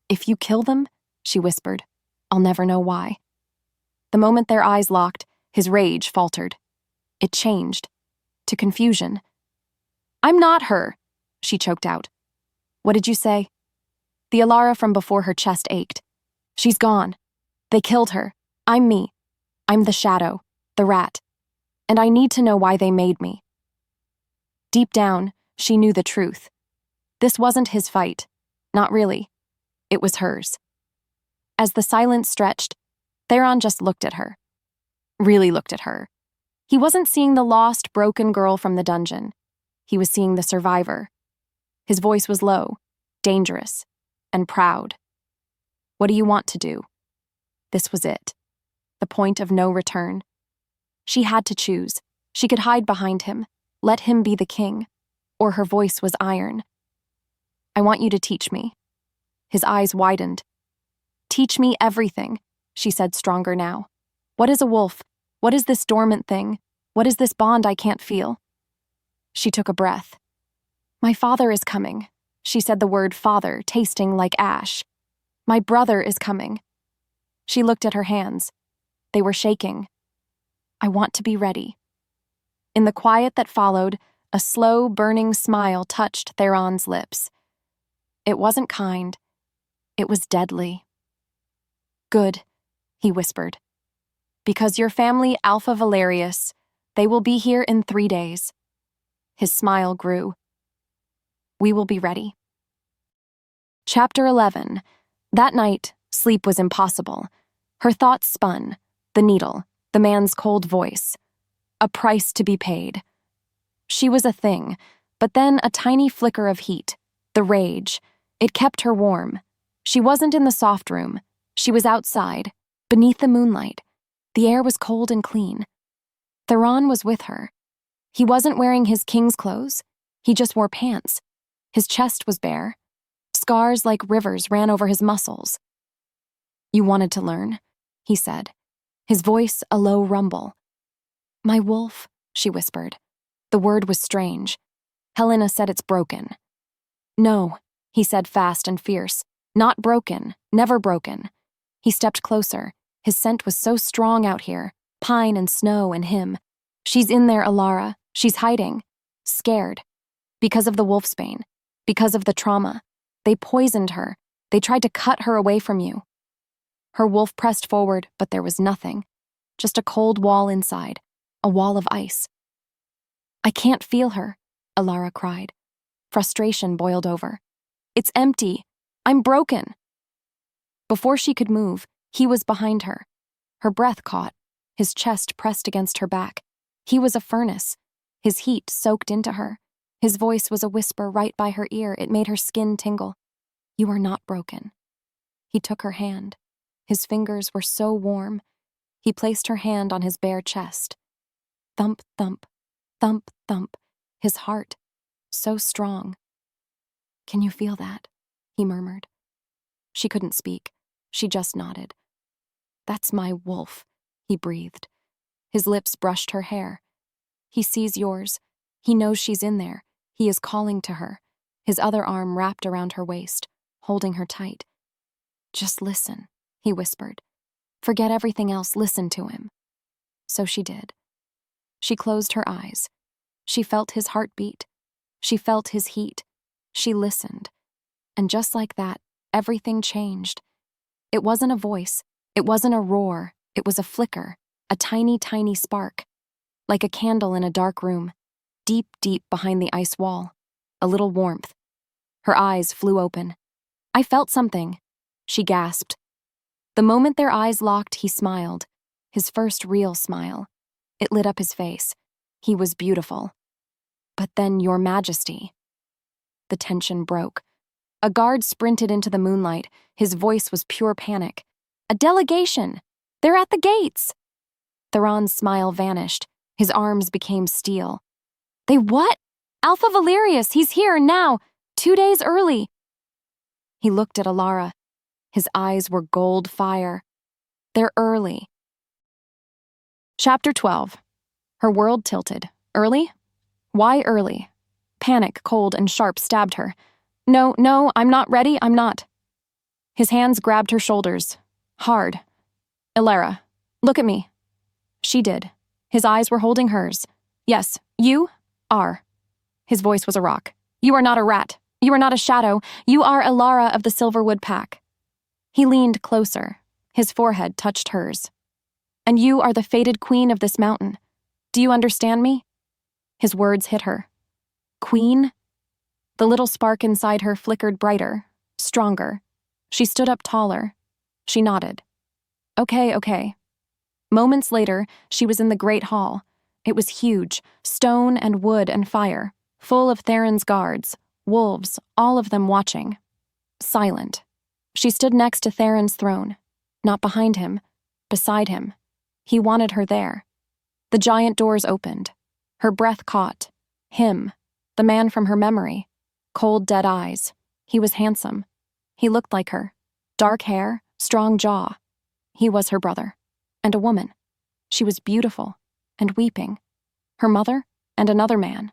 If you kill them, she whispered, I'll never know why. The moment their eyes locked, his rage faltered. It changed. To confusion. I'm not her, she choked out. What did you say? The Elara from before her chest ached. She's gone. They killed her. I'm me. I'm the shadow, the rat. And I need to know why they made me. Deep down, she knew the truth. This wasn't his fight. Not really. It was hers. As the silence stretched, Theron just looked at her. Really looked at her. He wasn't seeing the lost, broken girl from the dungeon. He was seeing the survivor. His voice was low, dangerous, and proud. What do you want to do? This was it. The point of no return. She had to choose. She could hide behind him, let him be the king, or her voice was iron. I want you to teach me. His eyes widened. Teach me everything, she said, stronger now. What is a wolf? What is this dormant thing? What is this bond I can't feel? She took a breath. My father is coming. She said the word father, tasting like ash. My brother is coming. She looked at her hands. They were shaking. I want to be ready. In the quiet that followed, a slow, burning smile touched Theron's lips. It wasn't kind. It was deadly. Good, he whispered. Because your family, Alpha Valerius, they will be here in 3 days. His smile grew. We will be ready. Chapter 11. That night, sleep was impossible. Her thoughts spun. The needle, the man's cold voice. A price to be paid. She was a thing, but then a tiny flicker of heat. The rage. It kept her warm. She wasn't in the soft room. She was outside, beneath the moonlight. The air was cold and clean. Theron was with her. He wasn't wearing his king's clothes. He just wore pants. His chest was bare. Scars like rivers ran over his muscles. You wanted to learn, he said, his voice a low rumble. My wolf, she whispered. The word was strange. Helena said it's broken. No, he said fast and fierce. Not broken, never broken. He stepped closer. His scent was so strong out here. Pine and snow and him. She's in there, Elara. She's hiding. Scared. Because of the wolfsbane. Because of the trauma. They poisoned her. They tried to cut her away from you. Her wolf pressed forward, but there was nothing. Just a cold wall inside. A wall of ice. I can't feel her, Elara cried. Frustration boiled over. It's empty. I'm broken. Before she could move, he was behind her. Her breath caught, his chest pressed against her back. He was a furnace. His heat soaked into her. His voice was a whisper right by her ear. It made her skin tingle. You are not broken. He took her hand. His fingers were so warm. He placed her hand on his bare chest. Thump, thump, thump, thump. His heart, so strong. Can you feel that? He murmured. She couldn't speak. She just nodded. That's my wolf, he breathed. His lips brushed her hair. He sees yours. He knows she's in there. He is calling to her, his other arm wrapped around her waist, holding her tight. Just listen, he whispered. Forget everything else, listen to him. So she did. She closed her eyes. She felt his heartbeat. She felt his heat. She listened. And just like that, everything changed. It wasn't a voice. It wasn't a roar. It was a flicker, a tiny, tiny spark, like a candle in a dark room, deep, deep behind the ice wall. A little warmth. Her eyes flew open. I felt something, she gasped. The moment their eyes locked, he smiled, his first real smile. It lit up his face. He was beautiful. But then, Your Majesty. The tension broke. A guard sprinted into the moonlight. His voice was pure panic. A delegation! They're at the gates! Theron's smile vanished. His arms became steel. They what? Alpha Valerius, he's here now, 2 days early. He looked at Elara. His eyes were gold fire. They're early. Chapter 12. Her world tilted. Early? Why early? Panic, cold and sharp, stabbed her. No, I'm not ready, I'm not. His hands grabbed her shoulders. Hard. Elara, look at me. She did. His eyes were holding hers. Yes, you are. His voice was a rock. You are not a rat. You are not a shadow. You are Elara of the Silverwood Pack. He leaned closer. His forehead touched hers. And you are the fated queen of this mountain. Do you understand me? His words hit her. Queen? The little spark inside her flickered brighter, stronger. She stood up taller. She nodded. Okay. Moments later, she was in the great hall. It was huge, stone and wood and fire, full of Theron's guards, wolves, all of them watching. Silent. She stood next to Theron's throne, not behind him, beside him. He wanted her there. The giant doors opened. Her breath caught. Him, the man from her memory. Cold, dead eyes. He was handsome. He looked like her. Dark hair, strong jaw. He was her brother. And a woman. She was beautiful and weeping. Her mother and another man.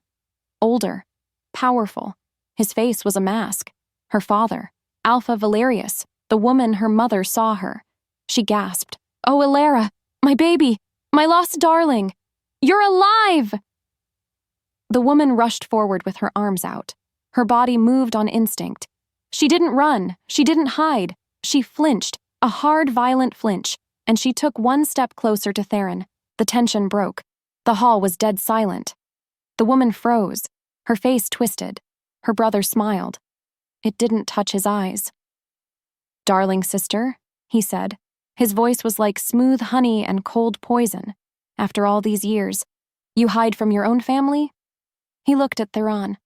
Older, powerful. His face was a mask. Her father, Alpha Valerius, the woman her mother saw her. She gasped, Oh, Elara, my baby, my lost darling, you're alive! The woman rushed forward with her arms out. Her body moved on instinct. She didn't run. She didn't hide. She flinched, a hard, violent flinch, and she took one step closer to Theron. The tension broke. The hall was dead silent. The woman froze. Her face twisted. Her brother smiled. It didn't touch his eyes. Darling sister, he said. His voice was like smooth honey and cold poison. After all these years, you hide from your own family? He looked at Theron.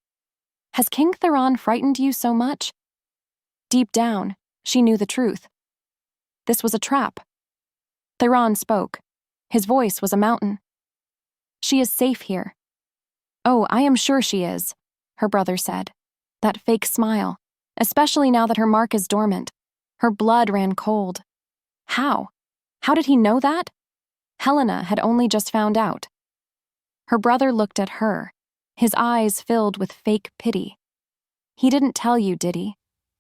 Has King Theron frightened you so much? Deep down, she knew the truth. This was a trap. Theron spoke. His voice was a mountain. She is safe here. Oh, I am sure she is, her brother said. That fake smile, especially now that her mark is dormant. Her blood ran cold. How? How did he know that? Helena had only just found out. Her brother looked at her, his eyes filled with fake pity. He didn't tell you, did he?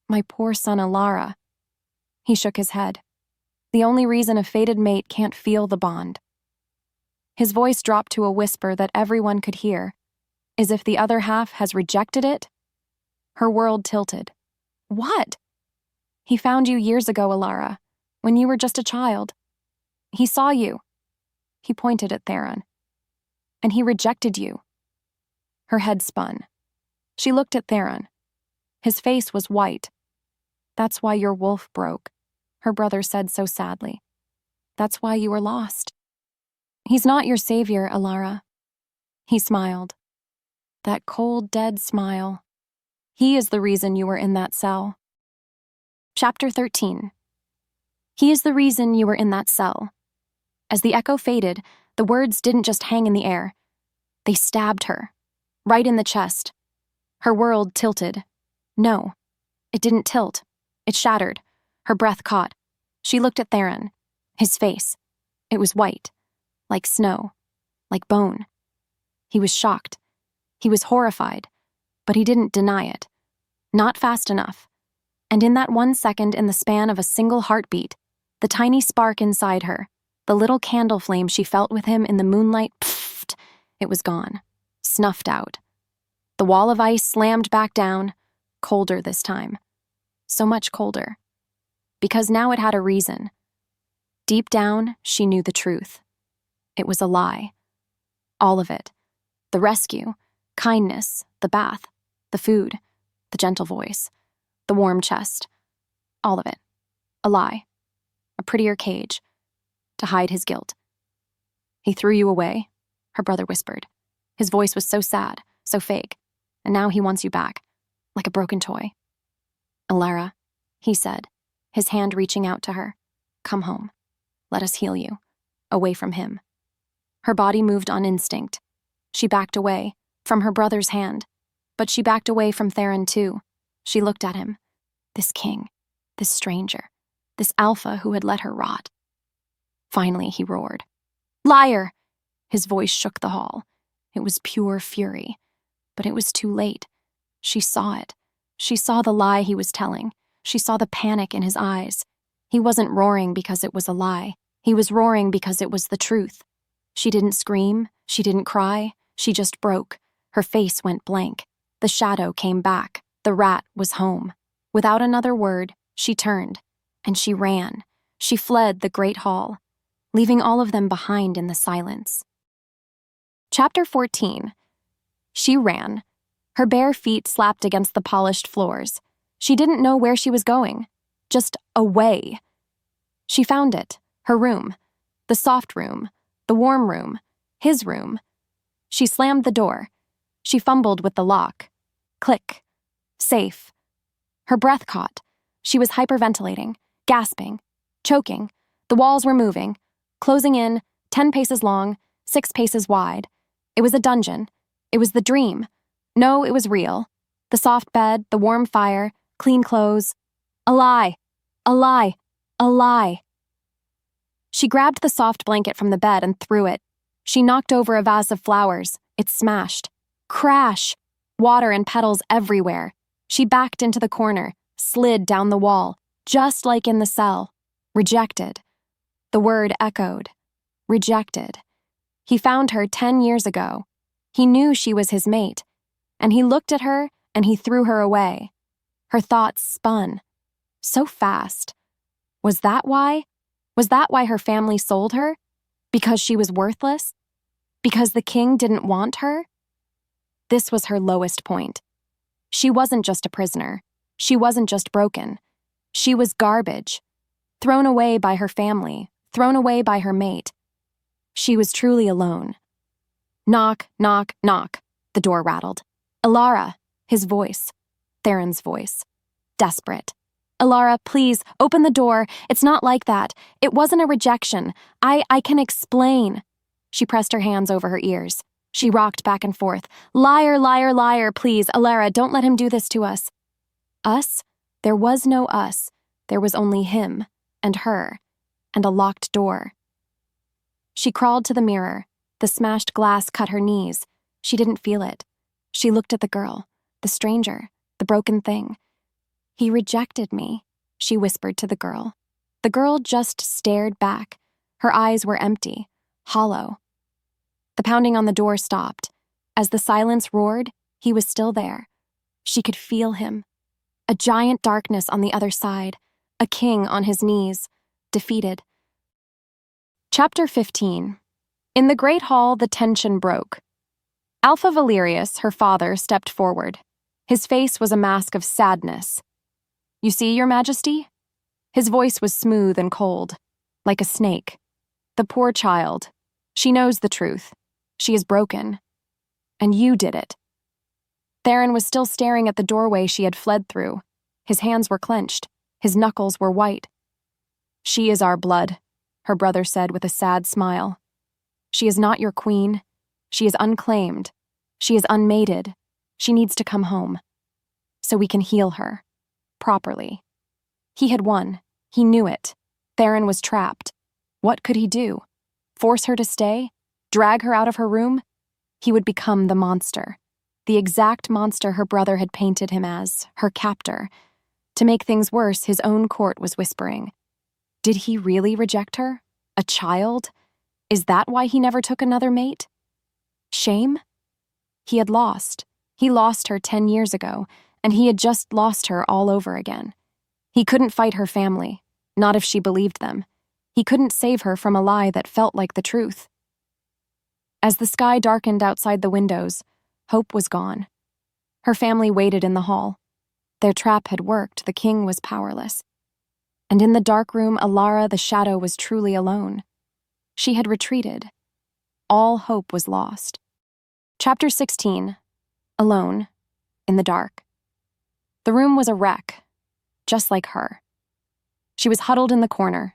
My poor son Elara. He shook his head. The only reason a fated mate can't feel the bond. His voice dropped to a whisper that everyone could hear, as if the other half has rejected it. Her world tilted. What? He found you years ago, Elara, when you were just a child. He saw you. He pointed at Theron. And he rejected you. Her head spun. She looked at Theron. His face was white. That's why your wolf broke, her brother said so sadly. That's why you were lost. He's not your savior, Elara. He smiled. That cold, dead smile. He is the reason you were in that cell. Chapter 13. He is the reason you were in that cell. As the echo faded, the words didn't just hang in the air. They stabbed her, right in the chest. Her world tilted. No, it didn't tilt. It shattered. Her breath caught. She looked at Theron. His face. It was white, like snow, like bone. He was shocked. He was horrified, but he didn't deny it. Not fast enough. And in that 1 second, in the span of a single heartbeat, the tiny spark inside her, the little candle flame she felt with him in the moonlight, pfft, it was gone, snuffed out. The wall of ice slammed back down, colder this time. So much colder. Because now it had a reason. Deep down, she knew the truth. It was a lie. All of it. The rescue, kindness, the bath, the food, the gentle voice, the warm chest. All of it. A lie. A prettier cage. To hide his guilt. He threw you away, her brother whispered. His voice was so sad, so fake, and now he wants you back, like a broken toy. Elara, he said, his hand reaching out to her. Come home. Let us heal you. Away from him. Her body moved on instinct. She backed away, from her brother's hand. But she backed away from Theron too. She looked at him. This king, this stranger, this alpha who had let her rot. Finally, he roared. Liar! His voice shook the hall. It was pure fury. But it was too late. She saw it. She saw the lie he was telling. She saw the panic in his eyes. He wasn't roaring because it was a lie. He was roaring because it was the truth. She didn't scream. She didn't cry. She just broke. Her face went blank. The shadow came back. The rat was home. Without another word, she turned. And she ran. She fled the great hall, leaving all of them behind in the silence. Chapter 14. She ran. Her bare feet slapped against the polished floors. She didn't know where she was going. Just away. She found it. Her room. The soft room. The warm room. His room. She slammed the door. She fumbled with the lock. Click. Safe. Her breath caught. She was hyperventilating, gasping, choking. The walls were moving, closing in, 10 paces long, 6 paces wide. It was a dungeon. It was the dream. No, it was real. The soft bed, the warm fire, clean clothes. A lie. A lie. A lie. She grabbed the soft blanket from the bed and threw it. She knocked over a vase of flowers. It smashed. Crash! Water and petals everywhere. She backed into the corner, slid down the wall, just like in the cell. Rejected. The word echoed. Rejected. He found her 10 years ago. He knew she was his mate. And he looked at her and he threw her away. Her thoughts spun. So fast. Was that why? Was that why her family sold her? Because she was worthless? Because the king didn't want her? This was her lowest point. She wasn't just a prisoner. She wasn't just broken. She was garbage. Thrown away by her family. Thrown away by her mate. She was truly alone. Knock, knock, knock. The door rattled. Elara, his voice. Theron's voice. Desperate. Elara, please, open the door. It's not like that. It wasn't a rejection. I can explain. She pressed her hands over her ears. She rocked back and forth. Liar, liar, liar, please, Elara, don't let him do this to us. Us? There was no us. There was only him, and her, and a locked door. She crawled to the mirror. The smashed glass cut her knees. She didn't feel it. She looked at the girl, the stranger, the broken thing. He rejected me, she whispered to the girl. The girl just stared back. Her eyes were empty, hollow. The pounding on the door stopped. As the silence roared, he was still there. She could feel him. A giant darkness on the other side, a king on his knees, defeated. Chapter 15. In the great hall, the tension broke. Alpha Valerius, her father, stepped forward. His face was a mask of sadness. You see, Your Majesty? His voice was smooth and cold, like a snake. The poor child. She knows the truth. She is broken. And you did it. Theron was still staring at the doorway she had fled through. His hands were clenched. His knuckles were white. She is our blood, her brother said with a sad smile. She is not your queen. She is unclaimed. She is unmated. She needs to come home. So we can heal her. Properly. He had won. He knew it. Theron was trapped. What could he do? Force her to stay? Drag her out of her room? He would become the monster. the exact monster her brother had painted him as, her captor. To make things worse, his own court was whispering. Did he really reject her? A child? Is that why he never took another mate? Shame? He had lost. He lost her 10 years ago, and he had just lost her all over again. He couldn't fight her family, not if she believed them. He couldn't save her from a lie that felt like the truth. As the sky darkened outside the windows, hope was gone. Her family waited in the hall. Their trap had worked, the king was powerless. And in the dark room, Elara the shadow was truly alone. She had retreated. All hope was lost. Chapter 16. Alone, in the dark. The room was a wreck, just like her. She was huddled in the corner.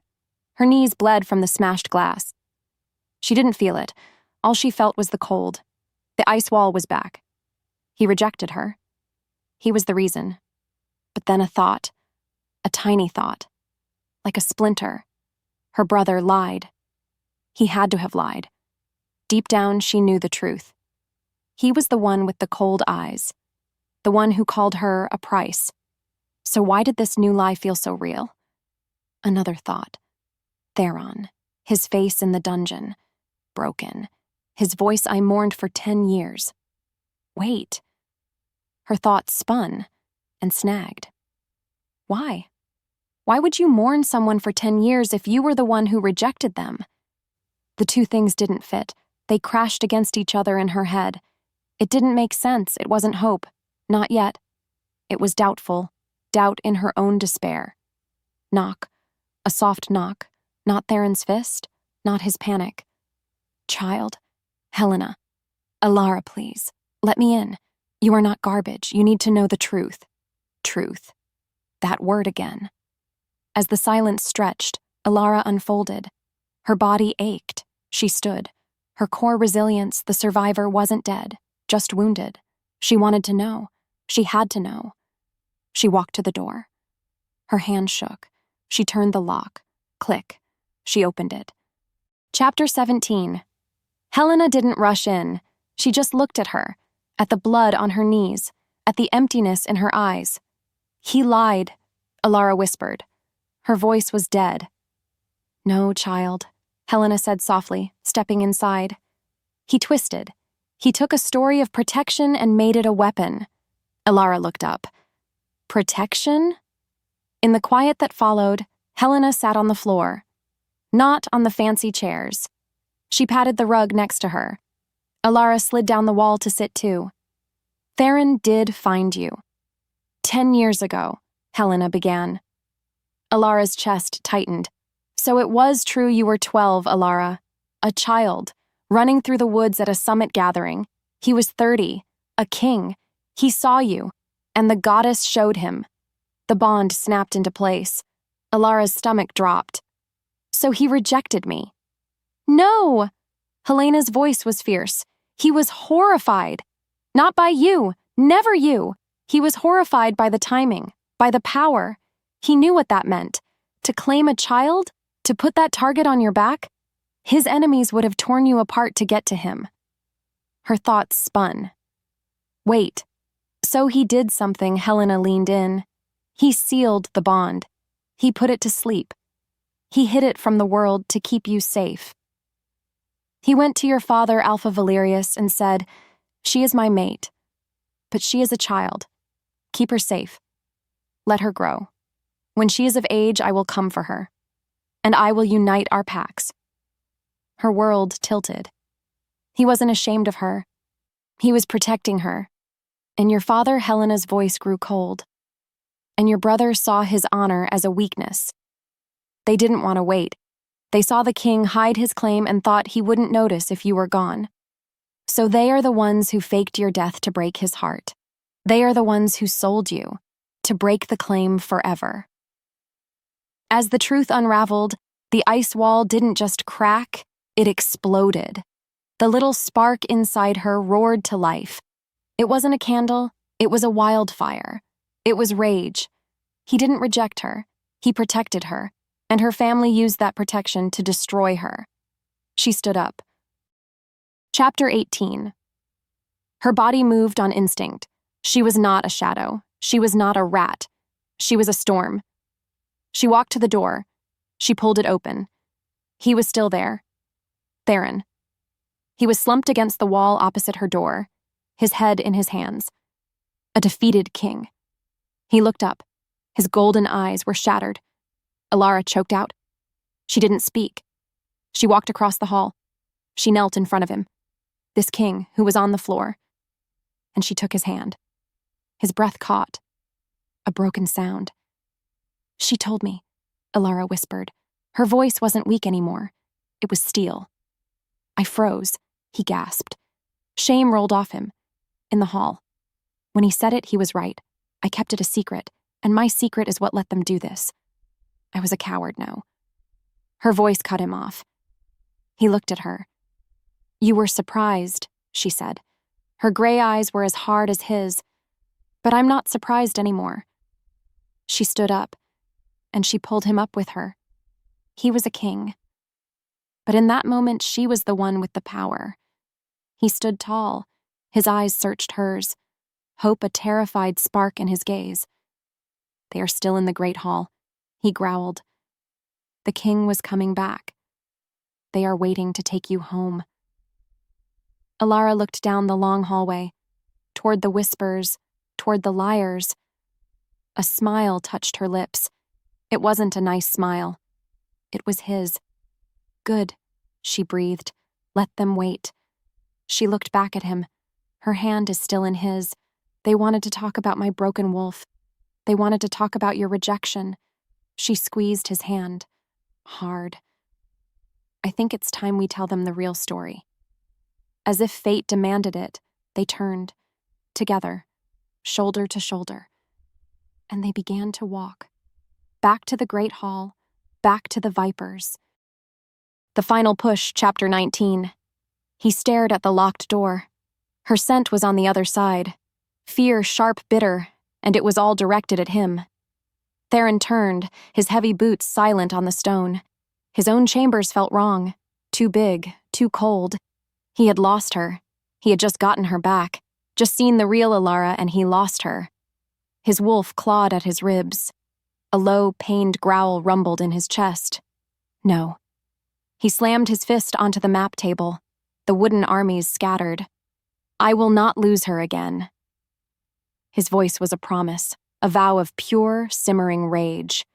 Her knees bled from the smashed glass. She didn't feel it. All she felt was the cold. The ice wall was back. He rejected her. He was the reason. But then a thought, a tiny thought, like a splinter. Her brother lied. He had to have lied. Deep down, she knew the truth. He was the one with the cold eyes, the one who called her a price. So why did this new lie feel so real? Another thought. Theron, his face in the dungeon, broken. His voice I mourned for 10 years. Wait. Her thoughts spun and snagged. Why? Why would you mourn someone for 10 years if you were the one who rejected them? The two things didn't fit. They crashed against each other in her head. It didn't make sense. It wasn't hope. Not yet. It was doubtful. Doubt in her own despair. Knock. A soft knock. Not Theron's fist. Not his panic. Child. Helena. Elara, please. Let me in. You are not garbage. You need to know the truth. Truth. That word again. As the silence stretched, Elara unfolded. Her body ached. She stood. Her core resilience, the survivor, wasn't dead, just wounded. She wanted to know. She had to know. She walked to the door. Her hand shook. She turned the lock. Click. She opened it. Chapter 17. Helena didn't rush in. She just looked at her, at the blood on her knees, at the emptiness in her eyes. He lied, Elara whispered. Her voice was dead. No, child, Helena said softly, stepping inside. He twisted. He took a story of protection and made it a weapon. Elara looked up. Protection? In the quiet that followed, Helena sat on the floor. Not on the fancy chairs. She patted the rug next to her. Elara slid down the wall to sit too. Theron did find you. 10 years ago, Helena began. Alara's chest tightened. So it was true you were 12, Elara. A child, running through the woods at a summit gathering. He was 30, a king. He saw you, and the goddess showed him. The bond snapped into place. Alara's stomach dropped. So he rejected me. No! Helena's voice was fierce. He was horrified. Not by you, never you. He was horrified by the timing, by the power. He knew what that meant. To claim a child? To put that target on your back? His enemies would have torn you apart to get to him. Her thoughts spun. Wait. So he did something. Helena leaned in. He sealed the bond. He put it to sleep. He hid it from the world to keep you safe. He went to your father, Alpha Valerius, and said, "She is my mate, but she is a child. Keep her safe. Let her grow. When she is of age, I will come for her, and I will unite our packs." Her world tilted. He wasn't ashamed of her. He was protecting her. And your father, Helena's voice grew cold. And your brother saw his honor as a weakness. They didn't want to wait. They saw the king hide his claim and thought he wouldn't notice if you were gone. So they are the ones who faked your death to break his heart. They are the ones who sold you, to break the claim forever. As the truth unraveled, the ice wall didn't just crack, it exploded. The little spark inside her roared to life. It wasn't a candle, it was a wildfire. It was rage. He didn't reject her, he protected her, and her family used that protection to destroy her. She stood up. Chapter 18. Her body moved on instinct. She was not a shadow. She was not a rat. She was a storm. She walked to the door. She pulled it open. He was still there. Theron. He was slumped against the wall opposite her door, his head in his hands. A defeated king. He looked up. His golden eyes were shattered. Elara choked out. She didn't speak. She walked across the hall. She knelt in front of him, this king who was on the floor, and she took his hand. His breath caught. A broken sound. She told me, Elara whispered. Her voice wasn't weak anymore. It was steel. I froze, he gasped. Shame rolled off him. In the hall. When he said it, he was right. I kept it a secret, and my secret is what let them do this. I was a coward now. Her voice cut him off. He looked at her. You were surprised, she said. Her gray eyes were as hard as his. But I'm not surprised anymore. She stood up, and she pulled him up with her. He was a king. But in that moment, she was the one with the power. He stood tall. His eyes searched hers. Hope a terrified spark in his gaze. They are still in the great hall, he growled. The king was coming back. They are waiting to take you home. Elara looked down the long hallway, toward the whispers, toward the liars. A smile touched her lips. It wasn't a nice smile. It was his. Good, she breathed. Let them wait. She looked back at him. Her hand is still in his. They wanted to talk about my broken wolf. They wanted to talk about your rejection. She squeezed his hand. Hard. I think it's time we tell them the real story. As if fate demanded it, they turned, together, shoulder to shoulder. And they began to walk. Back to the great hall, back to the vipers. The final push, chapter 19. He stared at the locked door. Her scent was on the other side. Fear sharp, bitter, and it was all directed at him. Theron turned, his heavy boots silent on the stone. His own chambers felt wrong. Too big, too cold. He had lost her. He had just gotten her back. Just seen the real Elara, and he lost her. His wolf clawed at his ribs. A low, pained growl rumbled in his chest. No. He slammed his fist onto the map table. The wooden armies scattered. I will not lose her again. His voice was a promise, a vow of pure, simmering rage.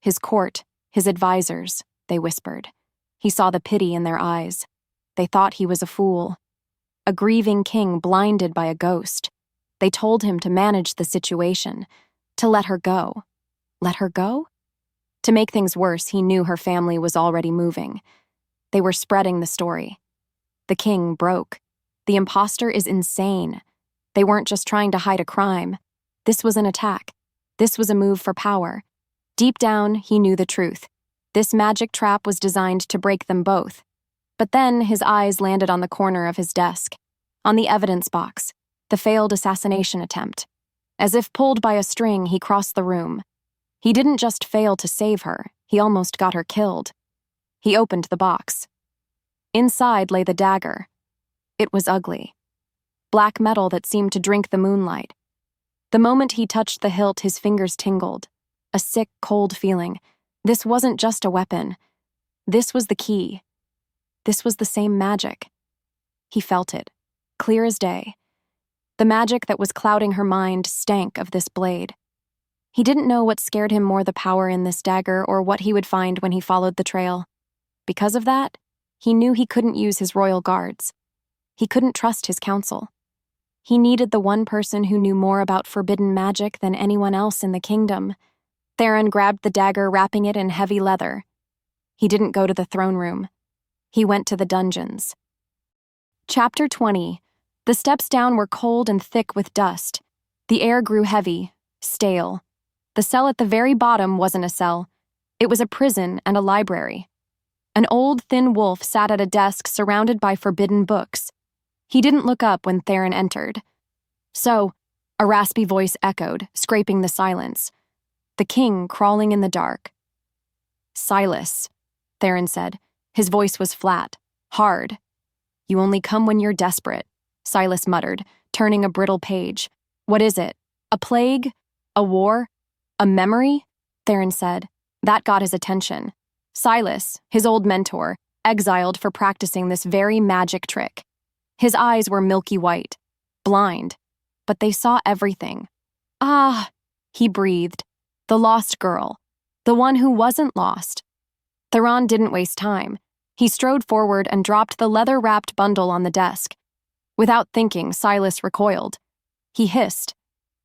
His court, his advisors, they whispered. He saw the pity in their eyes. They thought he was a fool. A grieving king blinded by a ghost. They told him to manage the situation, to let her go. Let her go? To make things worse, he knew her family was already moving. They were spreading the story. The king broke. The imposter is insane. They weren't just trying to hide a crime. This was an attack. This was a move for power. Deep down, he knew the truth. This magic trap was designed to break them both. But then his eyes landed on the corner of his desk, on the evidence box, the failed assassination attempt. As if pulled by a string, he crossed the room. He didn't just fail to save her, he almost got her killed. He opened the box. Inside lay the dagger. It was ugly. Black metal that seemed to drink the moonlight. The moment he touched the hilt, his fingers tingled. A sick, cold feeling. This wasn't just a weapon. This was the key. This was the same magic. He felt it, clear as day. The magic that was clouding her mind stank of this blade. He didn't know what scared him more, the power in this dagger or what he would find when he followed the trail. Because of that, he knew he couldn't use his royal guards. He couldn't trust his council. He needed the one person who knew more about forbidden magic than anyone else in the kingdom. Theron grabbed the dagger, wrapping it in heavy leather. He didn't go to the throne room. He went to the dungeons. Chapter 20. The steps down were cold and thick with dust. The air grew heavy, stale. The cell at the very bottom wasn't a cell. It was a prison and a library. An old, thin wolf sat at a desk surrounded by forbidden books. He didn't look up when Theron entered. So, a raspy voice echoed, scraping the silence. The king crawling in the dark. Silas, Theron said. His voice was flat, hard. You only come when you're desperate. Silas muttered, turning a brittle page. What is it? A plague? A war? A memory? Theron said. That got his attention. Silas, his old mentor, exiled for practicing this very magic trick. His eyes were milky white, blind, but they saw everything. Ah, he breathed. The lost girl. The one who wasn't lost. Theron didn't waste time. He strode forward and dropped the leather-wrapped bundle on the desk. Without thinking, Silas recoiled. He hissed.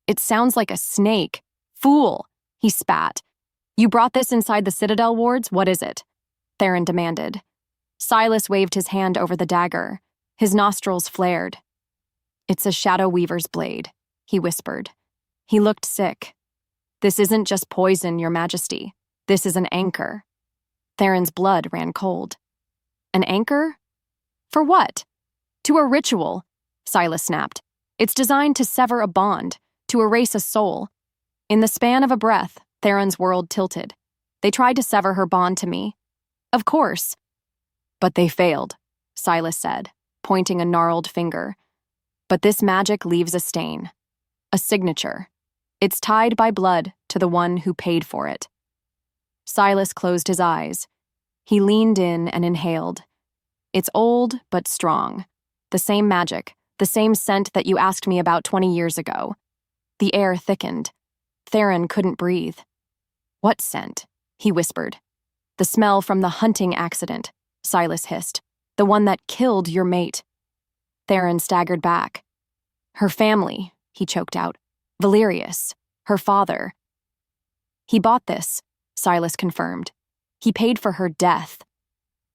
It sounds like a snake. Fool, he spat. You brought this inside the citadel wards? What is it? Theron demanded. Silas waved his hand over the dagger. His nostrils flared. It's a shadow weaver's blade, he whispered. He looked sick. This isn't just poison, Your Majesty. This is an anchor. Theron's blood ran cold. An anchor? For what? To a ritual, Silas snapped. It's designed to sever a bond, to erase a soul. In the span of a breath, Theron's world tilted. They tried to sever her bond to me. Of course. But they failed, Silas said, pointing a gnarled finger. But this magic leaves a stain. A signature. It's tied by blood to the one who paid for it. Silas closed his eyes. He leaned in and inhaled. It's old but strong. The same magic, the same scent that you asked me about 20 years ago. The air thickened. Theron couldn't breathe. What scent? He whispered. The smell from the hunting accident, Silas hissed. The one that killed your mate. Theron staggered back. Her family, he choked out. Valerius, her father. He bought this, Silas confirmed. He paid for her death.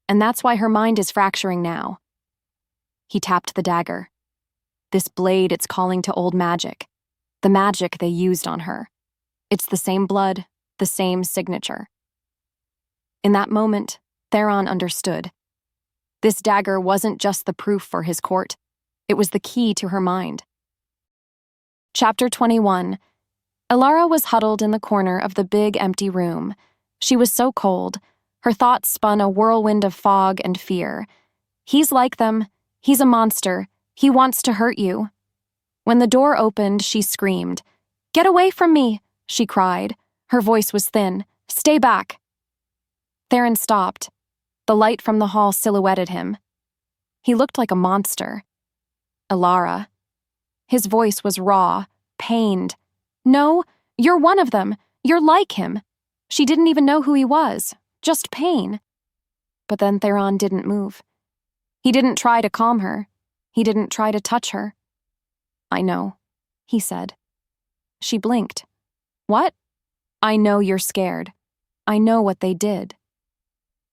And that's why her mind is fracturing now. He tapped the dagger. This blade, it's calling to old magic. The magic they used on her. It's the same blood, the same signature. In that moment, Theron understood. This dagger wasn't just the proof for his court. It was the key to her mind. Chapter 21. Elara was huddled in the corner of the big, empty room. She was so cold. Her thoughts spun a whirlwind of fog and fear. He's like them. He's a monster. He wants to hurt you. When the door opened, she screamed. Get away from me, she cried. Her voice was thin. Stay back. Theron stopped. The light from the hall silhouetted him. He looked like a monster. Elara. His voice was raw, pained. No, you're one of them. You're like him. She didn't even know who he was. Just pain. But then Theron didn't move. He didn't try to calm her. He didn't try to touch her. I know, he said. She blinked. What? I know you're scared. I know what they did.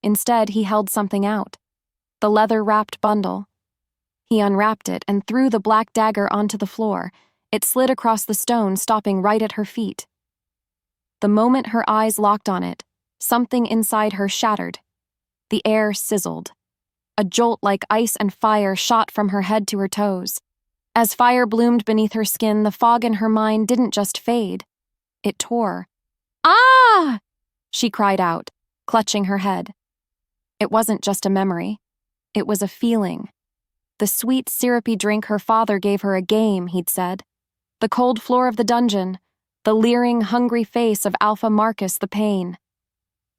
Instead, he held something out. The leather-wrapped bundle. He unwrapped it and threw the black dagger onto the floor. It slid across the stone, stopping right at her feet. The moment her eyes locked on it, something inside her shattered. The air sizzled. A jolt like ice and fire shot from her head to her toes. As fire bloomed beneath her skin, the fog in her mind didn't just fade. It tore. Ah! She cried out, clutching her head. It wasn't just a memory. It was a feeling. The sweet, syrupy drink her father gave her a game, he'd said. The cold floor of the dungeon. The leering, hungry face of Alpha Marcus the Pain.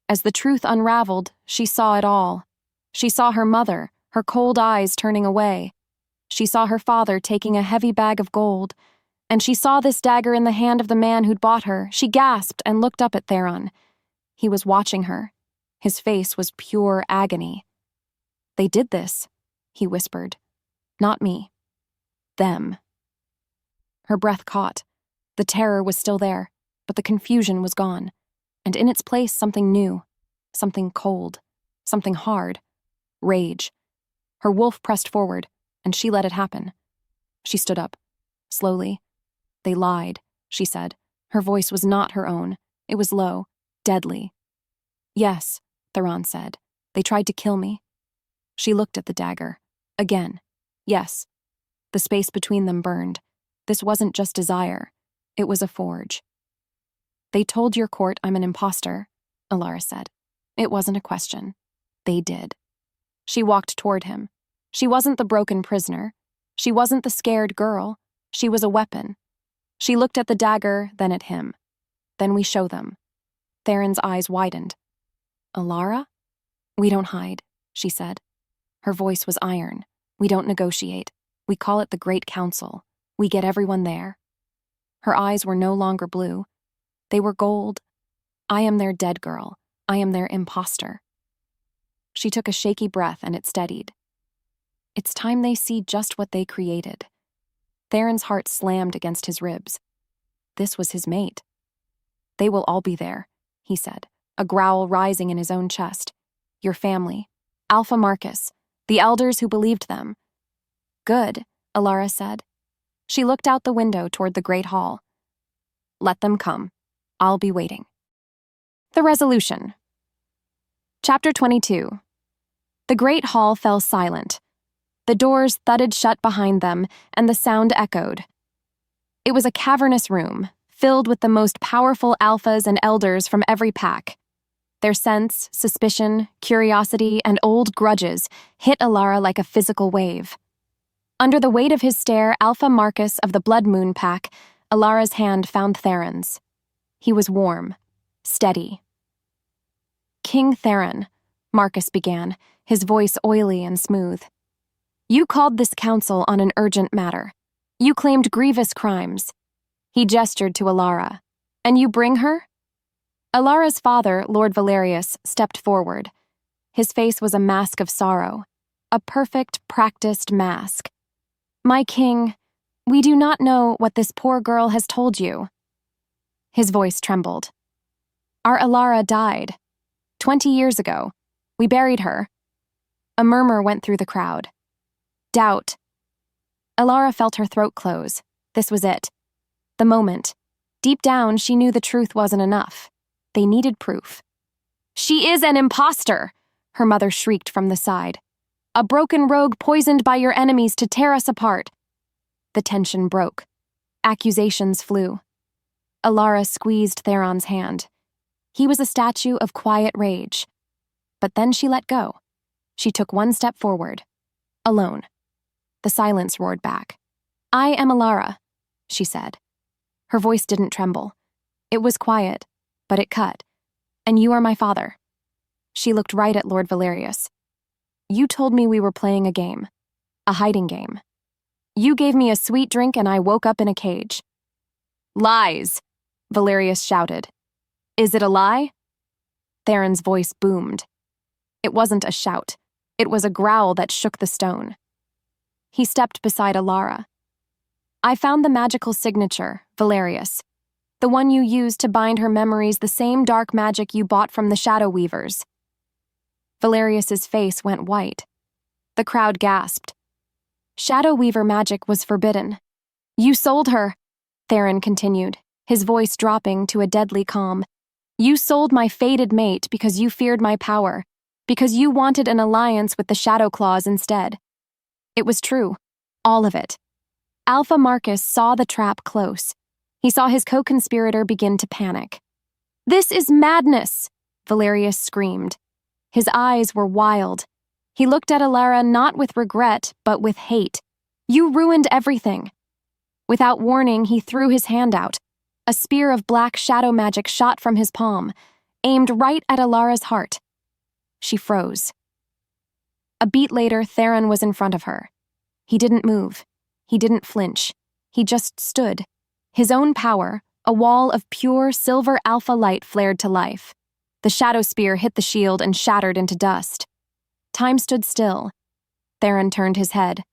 As the truth unraveled, she saw it all. She saw her mother, her cold eyes turning away. She saw her father taking a heavy bag of gold. And she saw this dagger in the hand of the man who'd bought her. She gasped and looked up at Theron. He was watching her. His face was pure agony. They did this, he whispered. Not me. Them. Her breath caught. The terror was still there, but the confusion was gone. And in its place, something new. Something cold. Something hard. Rage. Her wolf pressed forward, and she let it happen. She stood up. Slowly. They lied, she said. Her voice was not her own. It was low, deadly. Yes, Theron said. They tried to kill me. She looked at the dagger. Again. Yes. The space between them burned. This wasn't just desire. It was a forge. They told your court I'm an imposter, Elara said. It wasn't a question. They did. She walked toward him. She wasn't the broken prisoner. She wasn't the scared girl. She was a weapon. She looked at the dagger, then at him. Then we show them. Theron's eyes widened. Elara? We don't hide, she said. Her voice was iron. We don't negotiate. We call it the Great Council. We get everyone there. Her eyes were no longer blue. They were gold. I am their dead girl. I am their imposter. She took a shaky breath and it steadied. It's time they see just what they created. Theron's heart slammed against his ribs. This was his mate. They will all be there, he said, a growl rising in his own chest. Your family. Alpha Marcus. The elders who believed them. Good, Elara said. She looked out the window toward the great hall. Let them come. I'll be waiting. The resolution. Chapter 22. The great hall fell silent. The doors thudded shut behind them, and the sound echoed. It was a cavernous room, filled with the most powerful alphas and elders from every pack. Their sense, suspicion, curiosity, and old grudges hit Elara like a physical wave. Under the weight of his stare, Alpha Marcus of the Blood Moon pack, Elara's hand found Theron's. He was warm, steady. King Theron, Marcus began, his voice oily and smooth. You called this council on an urgent matter. You claimed grievous crimes. He gestured to Elara. And you bring her? Elara's father, Lord Valerius, stepped forward. His face was a mask of sorrow, a perfect, practiced mask. My king, we do not know what this poor girl has told you. His voice trembled. Our Elara died. 20 years ago. We buried her. A murmur went through the crowd. Doubt. Elara felt her throat close. This was it. The moment. Deep down, she knew the truth wasn't enough. They needed proof. She is an imposter, her mother shrieked from the side. A broken rogue poisoned by your enemies to tear us apart. The tension broke. Accusations flew. Elara squeezed Theron's hand. He was a statue of quiet rage. But then she let go. She took one step forward. Alone. The silence roared back. I am Elara, she said. Her voice didn't tremble. It was quiet, but it cut. And you are my father. She looked right at Lord Valerius. You told me we were playing a game. A hiding game. You gave me a sweet drink and I woke up in a cage. Lies, Valerius shouted. Is it a lie? Theron's voice boomed. It wasn't a shout. It was a growl that shook the stone. He stepped beside Elara. I found the magical signature, Valerius. The one you used to bind her memories, the same dark magic you bought from the Shadow Weavers. Valerius's face went white. The crowd gasped. Shadow Weaver magic was forbidden. You sold her, Theron continued, his voice dropping to a deadly calm. You sold my fated mate because you feared my power, because you wanted an alliance with the Shadow Claws instead. It was true. All of it. Alpha Marcus saw the trap close. He saw his co-conspirator begin to panic. This is madness, Valerius screamed. His eyes were wild. He looked at Elara not with regret, but with hate. You ruined everything. Without warning, he threw his hand out. A spear of black shadow magic shot from his palm, aimed right at Elara's heart. She froze. A beat later, Theron was in front of her. He didn't move. He didn't flinch. He just stood. His own power, a wall of pure silver alpha light, flared to life. The shadow spear hit the shield and shattered into dust. Time stood still. Theron turned his head.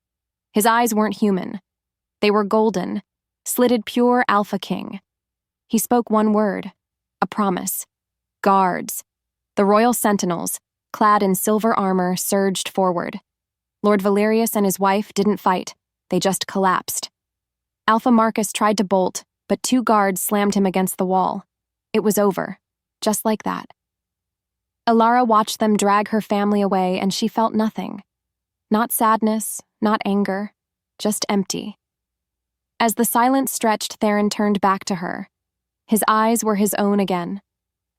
His eyes weren't human. They were golden, slitted pure Alpha King. He spoke one word, a promise. Guards. The royal sentinels, clad in silver armor, surged forward. Lord Valerius and his wife didn't fight. They just collapsed. Alpha Marcus tried to bolt, but 2 guards slammed him against the wall. It was over, just like that. Elara watched them drag her family away, and she felt nothing. Not sadness, not anger, just empty. As the silence stretched, Theron turned back to her. His eyes were his own again,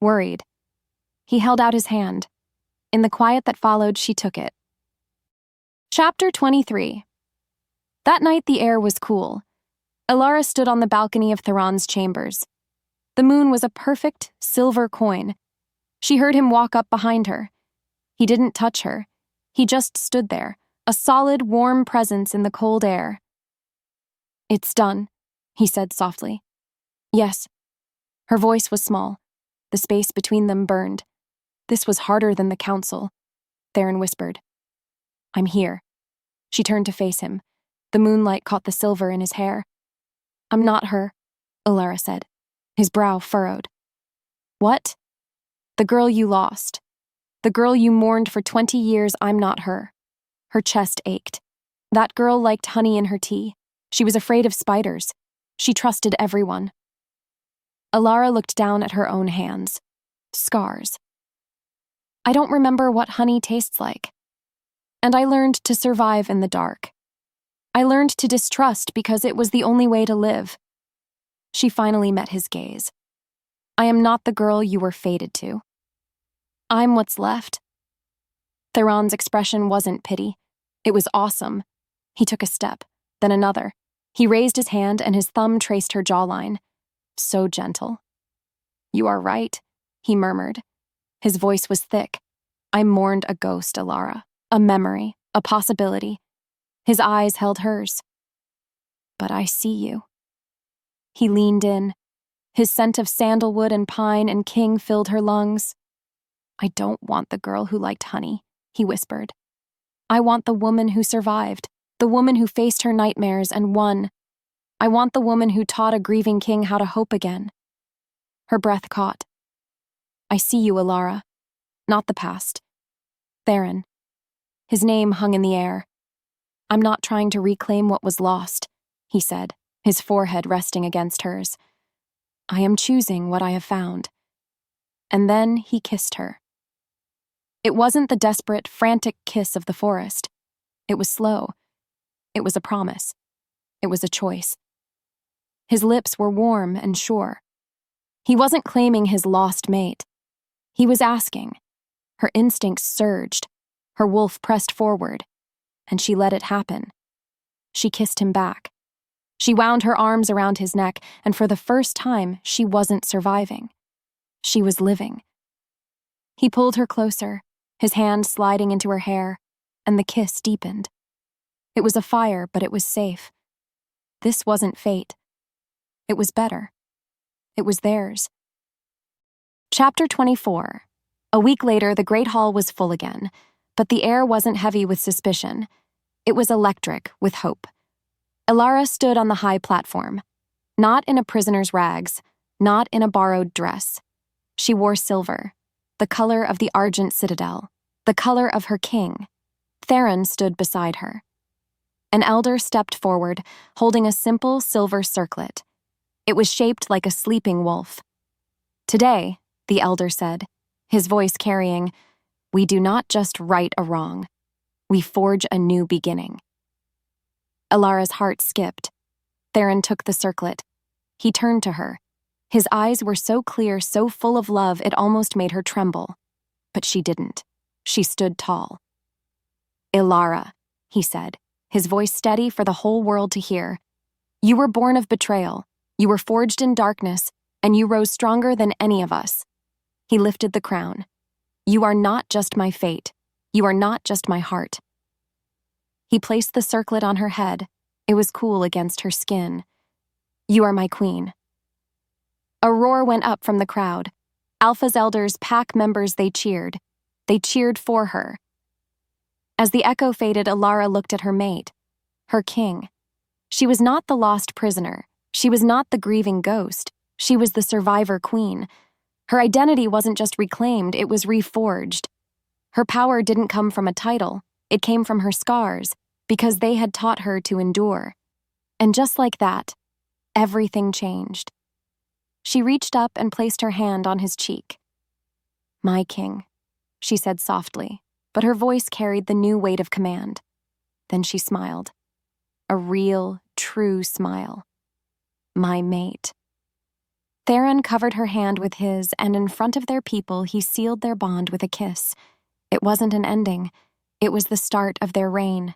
worried. He held out his hand. In the quiet that followed, she took it. Chapter 23. That night the air was cool. Elara stood on the balcony of Theron's chambers. The moon was a perfect silver coin. She heard him walk up behind her. He didn't touch her. He just stood there, a solid, warm presence in the cold air. "It's done," he said softly. "Yes." Her voice was small. The space between them burned. "This was harder than the council," Theron whispered. "I'm here." She turned to face him. The moonlight caught the silver in his hair. "I'm not her," Elara said. His brow furrowed. "What?" "The girl you lost. The girl you mourned for 20 years, I'm not her." Her chest ached. That girl liked honey in her tea. She was afraid of spiders. She trusted everyone. Elara looked down at her own hands. Scars. "I don't remember what honey tastes like. And I learned to survive in the dark. I learned to distrust because it was the only way to live." She finally met his gaze. "I am not the girl you were fated to. I'm what's left." Theron's expression wasn't pity. It was awesome. He took a step, then another. He raised his hand and his thumb traced her jawline. So gentle. "You are right," he murmured. His voice was thick. "I mourned a ghost, Elara. A memory, a possibility." His eyes held hers. "But I see you." He leaned in. His scent of sandalwood and pine and king filled her lungs. "I don't want the girl who liked honey," he whispered. "I want the woman who survived, the woman who faced her nightmares and won. I want the woman who taught a grieving king how to hope again." Her breath caught. "I see you, Elara. Not the past. Theron." His name hung in the air. "I'm not trying to reclaim what was lost," he said, his forehead resting against hers. "I am choosing what I have found." And then he kissed her. It wasn't the desperate, frantic kiss of the forest. It was slow. It was a promise. It was a choice. His lips were warm and sure. He wasn't claiming his lost mate. He was asking. Her instincts surged. Her wolf pressed forward, and she let it happen. She kissed him back. She wound her arms around his neck, and for the first time, she wasn't surviving. She was living. He pulled her closer, his hand sliding into her hair, and the kiss deepened. It was a fire, but it was safe. This wasn't fate. It was better. It was theirs. Chapter 24. A week later, the Great Hall was full again, but the air wasn't heavy with suspicion. It was electric with hope. Elara stood on the high platform, not in a prisoner's rags, not in a borrowed dress. She wore silver, the color of the Argent Citadel, the color of her king. Theron stood beside her. An elder stepped forward, holding a simple silver circlet. It was shaped like a sleeping wolf. "Today," the elder said, his voice carrying, "we do not just right a wrong. We forge a new beginning." Elara's heart skipped. Theron took the circlet. He turned to her. His eyes were so clear, so full of love, it almost made her tremble. But she didn't. She stood tall. "Elara," he said, his voice steady for the whole world to hear. "You were born of betrayal. You were forged in darkness, and you rose stronger than any of us." He lifted the crown. "You are not just my fate. You are not just my heart." He placed the circlet on her head. It was cool against her skin. "You are my queen." A roar went up from the crowd. Alpha's elders, pack members, they cheered. They cheered for her. As the echo faded, Elara looked at her mate, her king. She was not the lost prisoner. She was not the grieving ghost. She was the survivor queen. Her identity wasn't just reclaimed, it was reforged. Her power didn't come from a title. It came from her scars, because they had taught her to endure. And just like that, everything changed. She reached up and placed her hand on his cheek. "My king," she said softly, but her voice carried the new weight of command. Then she smiled. A real, true smile. "My mate." Theron covered her hand with his, and in front of their people he sealed their bond with a kiss. It wasn't an ending. It was the start of their reign.